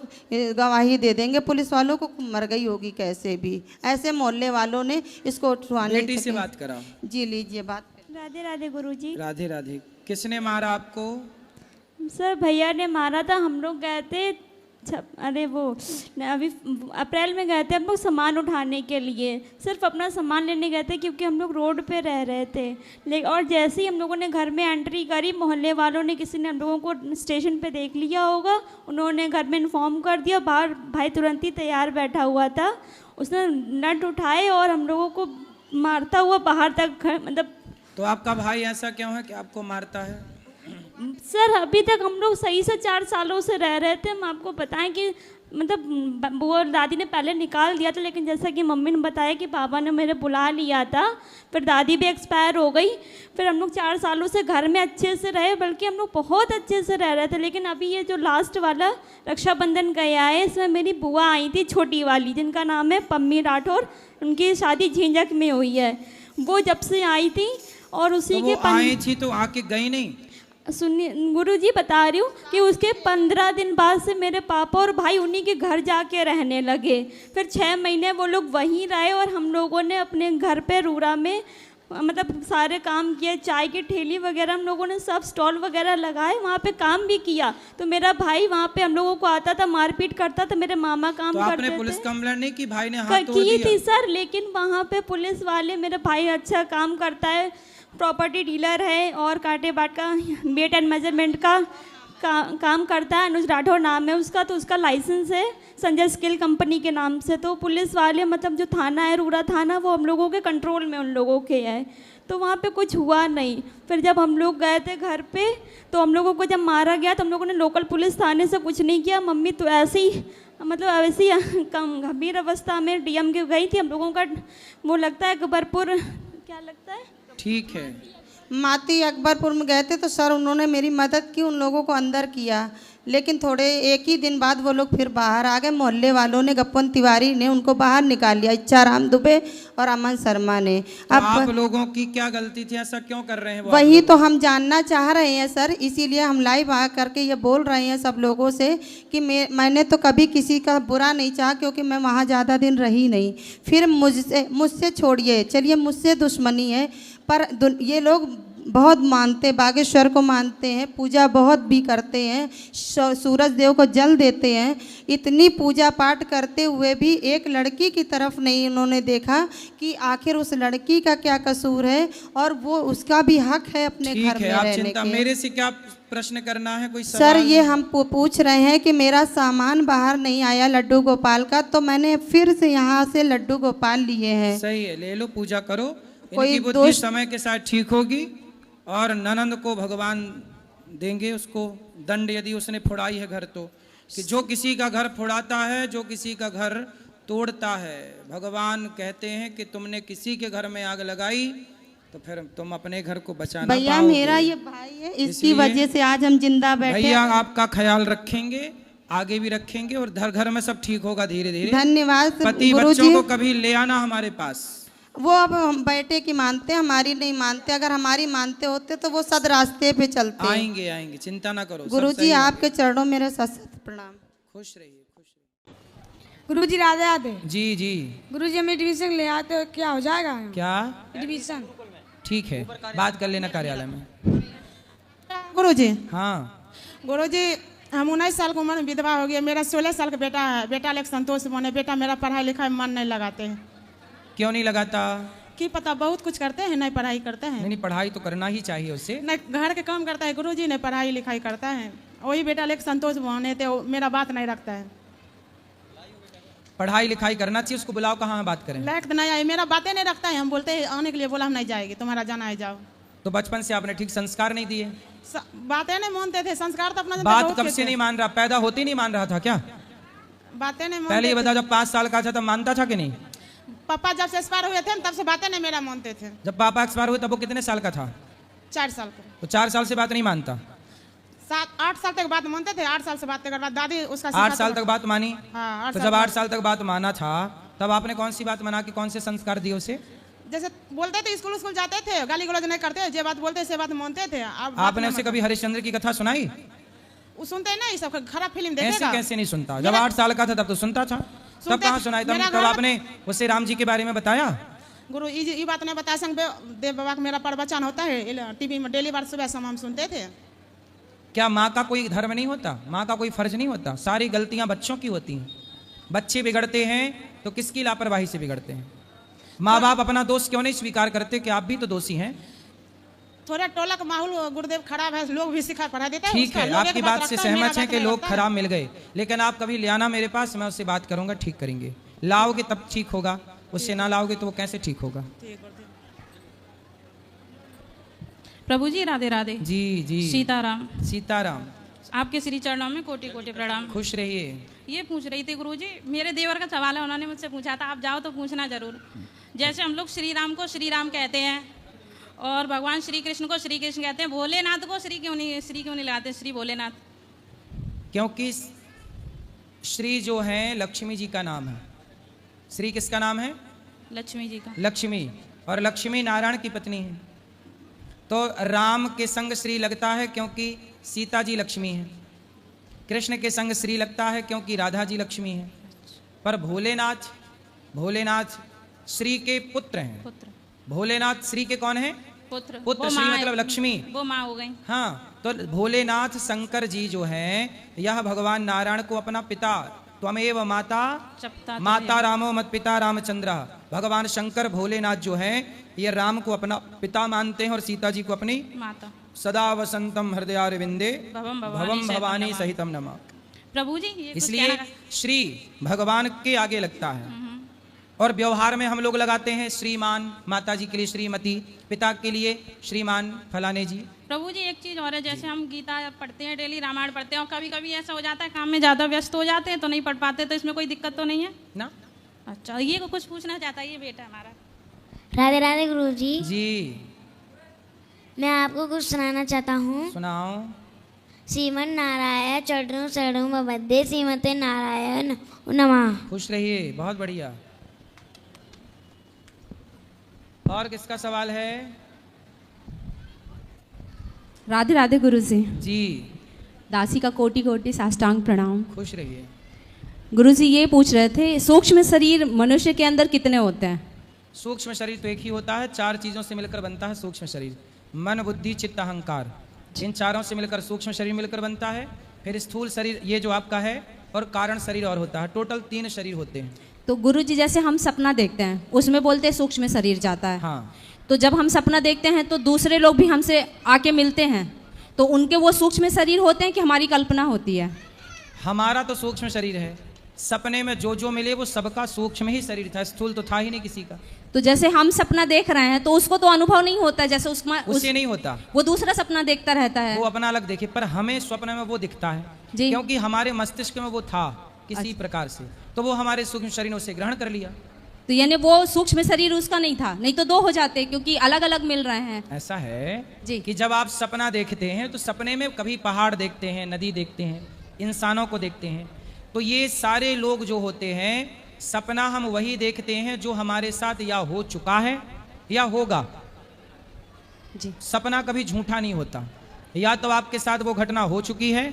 गवाही दे देंगे पुलिस वालों को, मर गई होगी कैसे भी। ऐसे मोहल्ले वालों ने इसको उठवाने। बेटी से बात कराओ जी, लीजिए बात। राधे राधे गुरुजी। राधे राधे। किसने मारा आपको? सर भैया ने मारा था। हम लोग गए थे अरे वो अभी अप्रैल में गए थे हम लोग सामान उठाने के लिए, सिर्फ अपना सामान लेने गए थे क्योंकि हम लोग रोड पे रह रहे थे। और जैसे ही हम लोगों ने घर में एंट्री करी, मोहल्ले वालों ने, किसी ने हम लोगों को स्टेशन पे देख लिया होगा, उन्होंने घर में इन्फॉर्म कर दिया। बाहर भाई तुरंत ही तैयार बैठा हुआ था, उसने नट उठाए और हम लोगों को मारता हुआ बाहर तक, मतलब। तो आपका भाई ऐसा क्यों है कि आपको मारता है? सर अभी तक हम लोग सही से 4 सालों से रह रहे थे। हम आपको बताएं कि मतलब बुआ और दादी ने पहले निकाल दिया था, लेकिन जैसा कि मम्मी ने बताया कि पापा ने मेरे बुला लिया था, फिर दादी भी एक्सपायर हो गई। फिर हम लोग 4 सालों से घर में अच्छे से रहे, बल्कि हम लोग बहुत अच्छे से रह रहे थे। लेकिन अभी ये जो लास्ट वाला रक्षाबंधन गया है, इसमें मेरी बुआ आई थी छोटी वाली, जिनका नाम है पम्मी राठौर, उनकी शादी झींझक में हुई है। वो जब से आई थी और उसी तो के आई थी तो आके गई नहीं? सुनिए गुरुजी, बता रही हूँ कि उसके 15 दिन बाद से मेरे पापा और भाई उन्हीं के घर जाके रहने लगे। फिर 6 महीने वो लोग वहीं रहे और हम लोगों ने अपने घर पे रूरा में मतलब सारे काम किए। चाय की ठेली वगैरह हम लोगों ने सब स्टॉल वगैरह लगाए, वहाँ पे काम भी किया। तो मेरा भाई वहाँ पे हम लोगों को आता था, मारपीट करता था, मेरे मामा काम तो करते थे। आपने पुलिस कंप्लेंट नहीं की? भाई ने हाथ तोड़ दिया? की थी सर, लेकिन वहाँ पे पुलिस वाले, मेरा भाई अच्छा काम करता है, प्रॉपर्टी डीलर है और कांटे बाट का वेट एंड मेजरमेंट का काम करता है। अनुज राठौर नाम है उसका, तो उसका लाइसेंस है संजय स्किल कंपनी के नाम से। तो पुलिस वाले, मतलब जो थाना है रूरा थाना, वो हम लोगों के कंट्रोल में उन लोगों के है। तो वहाँ पे कुछ हुआ नहीं। फिर जब हम लोग गए थे घर पे, तो हम लोगों को जब मारा गया तो हम लोगों ने लोकल पुलिस थाने से कुछ नहीं किया। मम्मी तो ऐसे ही मतलब ऐसी कम गंभीर अवस्था में डीएम के गई थी। हम लोगों का वो लगता है अकबरपुर, क्या लगता है, ठीक है, माती अकबरपुर में गए थे तो सर उन्होंने मेरी मदद की, उन लोगों को अंदर किया। लेकिन थोड़े एक ही दिन बाद वो लोग फिर बाहर आ गए। मोहल्ले वालों ने, गप्पन तिवारी ने उनको बाहर निकाल लिया, इच्छाराम दुबे और अमन शर्मा ने। तो आप लोगों की क्या गलती थी? ऐसा क्यों कर रहे हैं? वही तो हम जानना चाह रहे हैं सर, इसीलिए हम लाइव आ करके ये बोल रहे हैं सब लोगों से कि मैंने तो कभी किसी का बुरा नहीं चाहा, क्योंकि मैं वहाँ ज़्यादा दिन रही नहीं। फिर मुझसे छोड़िए, चलिए मुझसे दुश्मनी है, पर ये लोग बहुत मानते, बागेश्वर को मानते हैं, पूजा बहुत भी करते हैं, सूरज देव को जल देते हैं। इतनी पूजा पाठ करते हुए भी एक लड़की की तरफ नहीं उन्होंने देखा कि आखिर उस लड़की का क्या कसूर है, और वो उसका भी हक है अपने घर में रहने के। मेरे से क्या प्रश्न करना है? कोई सर ये हम पूछ रहे हैं कि मेरा सामान बाहर नहीं आया लड्डू गोपाल का, तो मैंने फिर से यहाँ से लड्डू गोपाल लिए हैं। सही है, ले लो, पूजा करो, कोई इनकी बुद्धि समय के साथ ठीक होगी, और ननंद को भगवान देंगे उसको दंड, यदि उसने फोड़ाई है घर तो, कि जो किसी का घर फोड़ाता है, जो किसी का घर तोड़ता है, भगवान कहते हैं कि तुमने किसी के घर में आग लगाई तो फिर तुम अपने घर को बचाना पाओगे। भैया मेरा ये भाई है, इसकी वजह से आज हम जिंदा बैठे। भैया आपका ख्याल रखेंगे, आगे भी रखेंगे, और घर में सब ठीक होगा धीरे धीरे। धन्यवाद। पति बच्चों को कभी ले आना हमारे पास। वो अब हम बेटे की मानते हैं, हमारी नहीं मानते। अगर हमारी मानते होते तो वो सद रास्ते पे चलते। आएंगे आएंगे, चिंता ना करो। गुरुजी आपके चरणों मेरे सत प्रणाम। खुश रहिए, खुश रहिए। गुरुजी राधे राधे। जी जी। गुरुजी हमें एडमिशन ले आते हो, क्या हो जाएगा? क्या एडमिशन? ठीक है, बात कर लेना कार्यालय में। गुरुजी हाँ गुरुजी, हम 19 साल की उम्र में विधवा हो गया। मेरा 16 साल का बेटा है। बेटा लेके संतोष बने। बेटा मेरा पढ़ाई लिखाई में मन नहीं लगाते हैं। क्यों नहीं लगाता? कि पता, बहुत कुछ करते हैं, नहीं पढ़ाई करते हैं। नहीं, पढ़ाई तो करना ही चाहिए उससे। नहीं घर के काम करता है गुरुजी, नहीं पढ़ाई लिखाई करता है। वही बेटा लेके संतोष बने थे, मेरा बात नहीं रखता है। पढ़ाई लिखाई करना चाहिए, उसको बुलाओ, कहाँ बात करें। लायक नहीं आई, मेरा बातें नहीं रखता है। हम बोलते हैं आने के लिए, बोला हम नहीं जाएगी, तुम्हारा जाना है जाओ। तो बचपन से आपने ठीक संस्कार नहीं दिए। बातें नहीं मानते थे, संस्कार तो अपना बात कब से नहीं मान रहा? पैदा होते ही नहीं मान रहा था क्या? बातें नहीं पहले ये बता, जब 5 साल का था तब मानता था कि नहीं? पापा जब से एक्सपायर हुए थे तब से बातें नहीं मेरा मानते थे। जब पापा एक्सपायर हुए तब वो कितने साल का था? 4 साल का। तो 4 साल से बात नहीं मानता? 7-8 साल तक बात मानते थे। 8 साल से बात के बाद दादी उसका 8 साल तक बात मानी। हाँ, तो जब 8 साल तक बात माना था तब आपने कौन सी बात मना के कौन से संस्कार दिए उसे? जैसे बोलते थे, स्कूल जाते थे, गाली गलौज नहीं करते, जो बात बोलते से बात मानते थे। आपने उसे कभी हरिश्चंद्र की कथा सुनाई? वो सुनते नहीं, सब खराब फिल्म देखेगा। ऐसे कैसे नहीं सुनता? जब 8 साल का था तब तो सुनता था, तब कहाँ सुनाई? तब आपने उसे राम जी के बारे में बताया? गुरु ये बात नहीं बताया। संग देव बाबा का मेरा प्रवचन होता है टीवी में, डेली बार सुबह शाम हम सुनते थे। क्या माँ का कोई धर्म नहीं होता? माँ का कोई फर्ज नहीं होता? सारी गलतियां बच्चों की होती हैं। बच्चे बिगड़ते हैं तो किसकी लापरवाही से बिगड़ते हैं? माँ बाप अपना दोष क्यों नहीं स्वीकार करते कि आप भी तो दोषी हैं? थोड़ा टोला का माहौल गुरुदेव खराब है, लोग भी सिखा पढ़ा देता है। ठीक है, आपकी बात से सहमत है कि लोग खराब मिल गए, लेकिन आप कभी ले आना मेरे पास, मैं उससे बात करूंगा, ठीक करेंगे। लाओगे तब ठीक होगा, उससे ना लाओगे तो वो कैसे ठीक होगा? प्रभु जी राधे राधे। जी जी। सीताराम। सीताराम। आपके श्री चरणों में कोटि कोटि प्रणाम। खुश रहिए। ये पूछ रही थी गुरुजी, मेरे देवर का सवाल है, उन्होंने मुझसे पूछा था, आप जाओ तो पूछना जरूर। जैसे हम लोग श्री राम को श्री राम कहते हैं और भगवान श्री कृष्ण को श्री कृष्ण कहते हैं, भोलेनाथ को श्री क्यों नहीं लगाते, श्री भोलेनाथ? क्योंकि श्री जो है लक्ष्मी जी का नाम है। श्री किसका नाम है? लक्ष्मी जी का। लक्ष्मी, और लक्ष्मी नारायण की पत्नी है। तो राम के संग श्री लगता है क्योंकि सीता जी लक्ष्मी है। कृष्ण के संग श्री लगता है क्योंकि राधा जी लक्ष्मी है। पर भोलेनाथ श्री के पुत्र हैं। पुत्र। भोलेनाथ श्री के कौन है? पुत्र। पुत्र। श्री मतलब लक्ष्मी, वो माँ हो गई। हाँ, तो भोलेनाथ शंकर जी जो हैं, यह भगवान नारायण को अपना पिता, त्वमेव माता रामो मत पिता रामचंद्र, भगवान शंकर भोलेनाथ जो है ये राम को अपना पिता मानते हैं और सीता जी को अपनी माता। सदा वसंतम हृदयारविंदे भवम भवानी सहितम नमः। प्रभु जी इसलिए श्री भगवान के आगे लगता है। और व्यवहार में हम लोग लगाते हैं श्रीमान, माता जी के लिए श्रीमती, पिता के लिए श्रीमान फलाने जी। प्रभु जी एक चीज और है, जैसे हम गीता पढ़ते हैं, डेली रामायण पढ़ते हैं, और कभी कभी ऐसा हो जाता है काम में ज्यादा व्यस्त हो जाते हैं तो नहीं पढ़ पाते, तो इसमें कोई दिक्कत तो नहीं है ना? अच्छा, ये कुछ पूछना चाहता है ये बेटा हमारा। राधे राधे गुरु जी। जी मैं आपको कुछ सुनाना चाहता हूँ। सुनाओ। श्रीमन नारायण चरणों शरणों बद्दे श्रीमते नारायण नमः। खुश रहिए, बहुत बढ़िया। और किसका सवाल है? राधे राधे गुरु जी। जी। दासी का कोटि कोटि साष्टांग प्रणाम। खुश रहिए। गुरु जी ये पूछ रहे थे, सूक्ष्म शरीर मनुष्य के अंदर कितने होते हैं? सूक्ष्म शरीर तो एक ही होता है, 4 चीजों से मिलकर बनता है सूक्ष्म शरीर। मन बुद्धि चित्त अहंकार, इन चारों से मिलकर सूक्ष्म शरीर मिलकर बनता है। फिर स्थूल शरीर ये जो आपका है, और कारण शरीर और होता है। टोटल 3 शरीर होते हैं। तो गुरुजी जैसे हम सपना देखते हैं उसमें बोलते हैं सूक्ष्म शरीर जाता है। हाँ। तो जब हम सपना देखते हैं तो दूसरे लोग भी हमसे आके मिलते हैं, तो उनके वो सूक्ष्म शरीर होते हैं कि हमारी कल्पना होती है? हमारा तो सूक्ष्म शरीर है। सपने में जो जो मिले वो सबका सूक्ष्म ही शरीर था, स्थूल तो था ही नहीं किसी का। तो जैसे हम सपना देख रहे हैं तो उसको तो अनुभव नहीं होता, जैसे उससे नहीं होता, वो दूसरा सपना देखता रहता है, वो अपना अलग देखे, पर हमें स्वप्न में वो दिखता है जी। क्योंकि हमारे मस्तिष्क में वो था किसी प्रकार से, तो वो हमारे सूक्ष्म शरीर ने उसे ग्रहण कर लिया। तो यानी वो सूक्ष्म शरीर उसका नहीं था, नहीं तो 2 हो जाते क्योंकि अलग अलग मिल रहे हैं। ऐसा है जी कि जब आप सपना देखते हैं तो सपने में कभी पहाड़ देखते हैं, नदी देखते हैं, इंसानों को देखते हैं, तो ये सारे लोग जो होते हैं, सपना हम वही देखते हैं जो हमारे साथ या हो चुका है या होगा जी। सपना कभी झूठा नहीं होता। या तो आपके साथ वो घटना हो चुकी है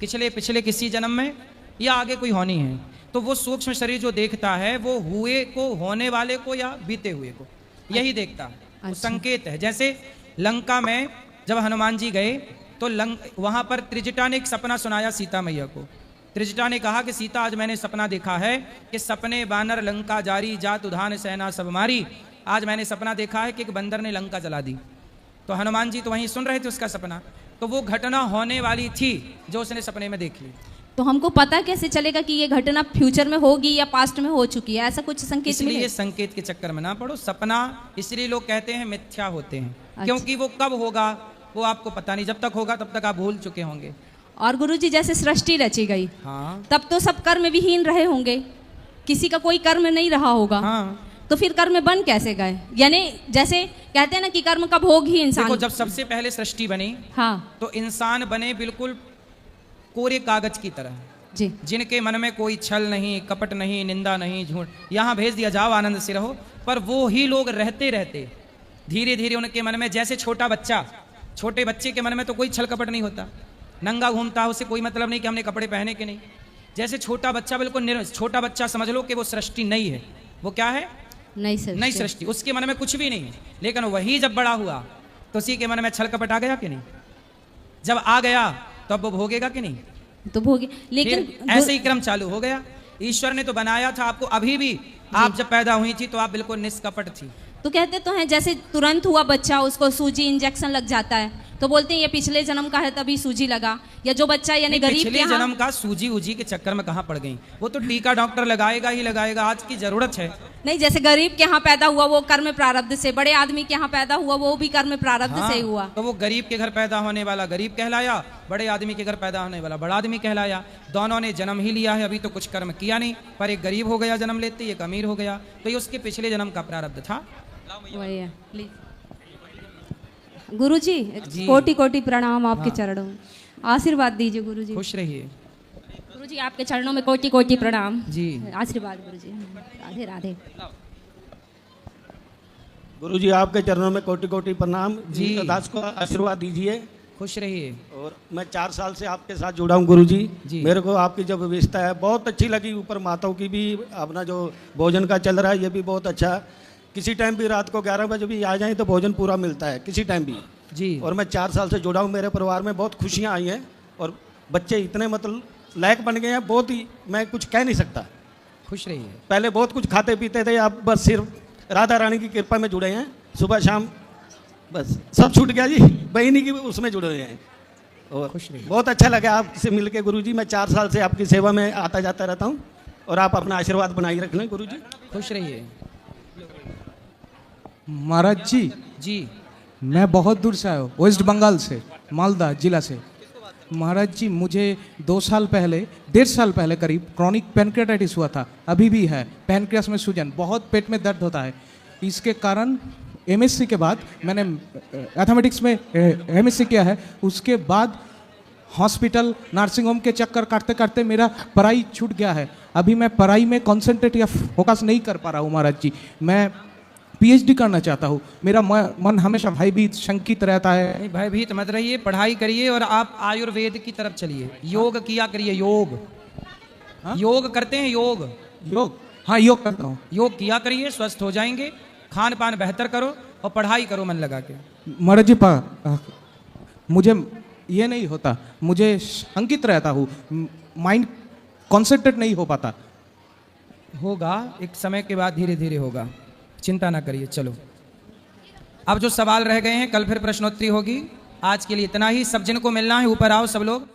पिछले किसी जन्म में, या आगे कोई होनी है, तो वो सूक्ष्म शरीर जो देखता है वो हुए को, होने वाले को या बीते हुए को, यही देखता है। वो संकेत है। जैसे लंका में जब हनुमान जी गए तो वहां पर त्रिजटा ने एक सपना सुनाया सीता मैया को। त्रिजटा ने कहा कि सीता, आज मैंने सपना देखा है कि सपने बानर लंका जारी, जात उधान सेना सब मारी। आज मैंने सपना देखा है कि एक बंदर ने लंका जला दी। तो हनुमान जी तो वहीं सुन रहे थे उसका सपना, तो वो घटना होने वाली थी जो उसने सपने में देख ली। तो हमको पता कैसे चलेगा कि ये घटना फ्यूचर में होगी या पास्ट में हो चुकी है? ऐसा कुछ संकेत इसलिए मिले? संकेत के चक्कर में ना पड़ो। सपना इसलिए लोग कहते हैं मिथ्या होते हैं, क्योंकि वो कब होगा वो आपको पता नहीं। जब तक होगा तब तक आप भूल चुके होंगे। और गुरुजी जैसे सृष्टि रची गई, हाँ, तब तो सब कर्म विहीन रहे होंगे, किसी का कोई कर्म नहीं रहा होगा। हाँ। तो फिर कर्म बन कैसे गए? यानी जैसे कहते हैं ना कि कर्म का भोग ही इंसान। देखो, जब सबसे पहले सृष्टि बनी, हाँ, तो इंसान बने बिल्कुल कोरे कागज की तरह जी, जिनके मन में कोई छल नहीं, कपट नहीं, निंदा नहीं, झूठ। यहाँ भेज दिया, जाओ आनंद से रहो। पर वो ही लोग रहते रहते धीरे धीरे उनके मन में, जैसे छोटे बच्चे के मन में तो कोई छल कपट नहीं होता, नंगा घूमता है, उसे कोई मतलब नहीं कि हमने कपड़े पहने के नहीं। जैसे छोटा बच्चा बिल्कुल छोटा बच्चा समझ लो कि वो सृष्टि नहीं है, वो क्या है? नई सृष्टि। उसके मन में कुछ भी नहीं है। लेकिन वही जब बड़ा हुआ तो उसी के मन में छल कपट आ गया कि नहीं? जब आ गया तो अब वो भोगेगा कि नहीं? तो भोगे। लेकिन ऐसे ही क्रम चालू हो गया। ईश्वर ने तो बनाया था आपको, अभी भी आप जब पैदा हुई थी तो आप बिल्कुल निष्कपट थी। तो कहते तो हैं जैसे तुरंत हुआ बच्चा, उसको सूजी इंजेक्शन लग जाता है, तो बोलते हैं ये पिछले जन्म का है तभी सूजी लगा। या जो बच्चा यानी गरीब पिछले जन्म का सूजी उजी के चक्कर में कहाँ पड़ गई? वो तो टीका डॉक्टर लगाएगा ही लगाएगा, आज की जरूरत है। नहीं, जैसे गरीब के यहाँ पैदा हुआ वो कर्म प्रारब्ध से, बड़े आदमी के यहाँ पैदा हुआ वो भी कर्म प्रारब्ध से हुआ। तो वो गरीब के घर पैदा होने वाला गरीब कहलाया, बड़े आदमी के घर पैदा होने वाला बड़ा आदमी कहलाया। दोनों ने जन्म ही लिया है, अभी तो कुछ कर्म किया नहीं, पर एक गरीब हो गया जन्म लेते, एक अमीर हो गया, तो ये उसके पिछले जन्म का प्रारब्ध था। गुरुजी कोटि कोटि प्रणाम आपके चरणों में, आशीर्वाद दीजिए गुरुजी। खुश रहिए गुरुजी, आपके चरणों में कोटि कोटि प्रणाम जी, आशीर्वाद गुरुजी। राधे राधे। गुरुजी आपके चरणों में कोटि कोटि प्रणाम जी। दास को आशीर्वाद दीजिए। खुश रहिए। और मैं 4 साल से आपके साथ जुड़ा हूँ गुरुजी। मेरे को आपकी जो व्यवस्था है बहुत अच्छी लगी। ऊपर माताओं की भी अपना जो भोजन का चल रहा है ये भी बहुत अच्छा। किसी टाइम भी रात को 11 बजे भी आ जाएं तो भोजन पूरा मिलता है किसी टाइम भी जी। और मैं 4 साल से जुड़ा हूँ। मेरे परिवार में बहुत खुशियाँ आई हैं और बच्चे इतने मतलब लायक बन गए हैं, बहुत ही मैं कुछ कह नहीं सकता। खुश रहिए। पहले बहुत कुछ खाते पीते थे, अब बस सिर्फ राधा रानी की कृपा में जुड़े हैं। सुबह शाम बस सब छूट गया जी, बहनी की उसमें जुड़े हुए हैं। और बहुत अच्छा लगा आपसे मिलके गुरुजी। मैं 4 साल से आपकी सेवा में आता जाता रहता हूँ और आप अपना आशीर्वाद बनाए रख लें गुरुजी। खुश रहिए। महाराज जी जी, मैं बहुत दूर से आया हूँ, वेस्ट बंगाल से, मालदा जिला से। महाराज जी मुझे 2 साल पहले, 1.5 साल पहले करीब क्रोनिक पैनक्रियाटाइटिस हुआ था, अभी भी है। पैनक्रियास में सूजन, बहुत पेट में दर्द होता है। इसके कारण एमएससी के बाद मैंने मैथमेटिक्स में एमएससी किया है। उसके बाद हॉस्पिटल नर्सिंग होम के चक्कर काटते काटते मेरा पढ़ाई छूट गया है। अभी मैं पढ़ाई में कॉन्सेंट्रेट या फोकस नहीं कर पा रहा हूँ महाराज जी। मैं पीएचडी करना चाहता हूँ। मेरा मन हमेशा भयभीत शंकित रहता है। नहीं, भयभीत मत रहिए, पढ़ाई करिए और आप आयुर्वेद की तरफ चलिए। योग किया करिए, योग। योग करते हैं, योग। हाँ, योग करता हूँ। योग किया करिए, स्वस्थ हो जाएंगे। खान पान बेहतर करो और पढ़ाई करो मन लगा के। महाराज जी मुझे ये नहीं होता, मुझे शंकित रहता हूँ, माइंड कॉन्सेंट्रेट नहीं हो पाता। होगा, एक समय के बाद धीरे धीरे होगा, चिंता ना करिए। चलो अब जो सवाल रह गए हैं कल फिर प्रश्नोत्तरी होगी। आज के लिए इतना ही। सब जिनको मिलना है ऊपर आओ सब लोग।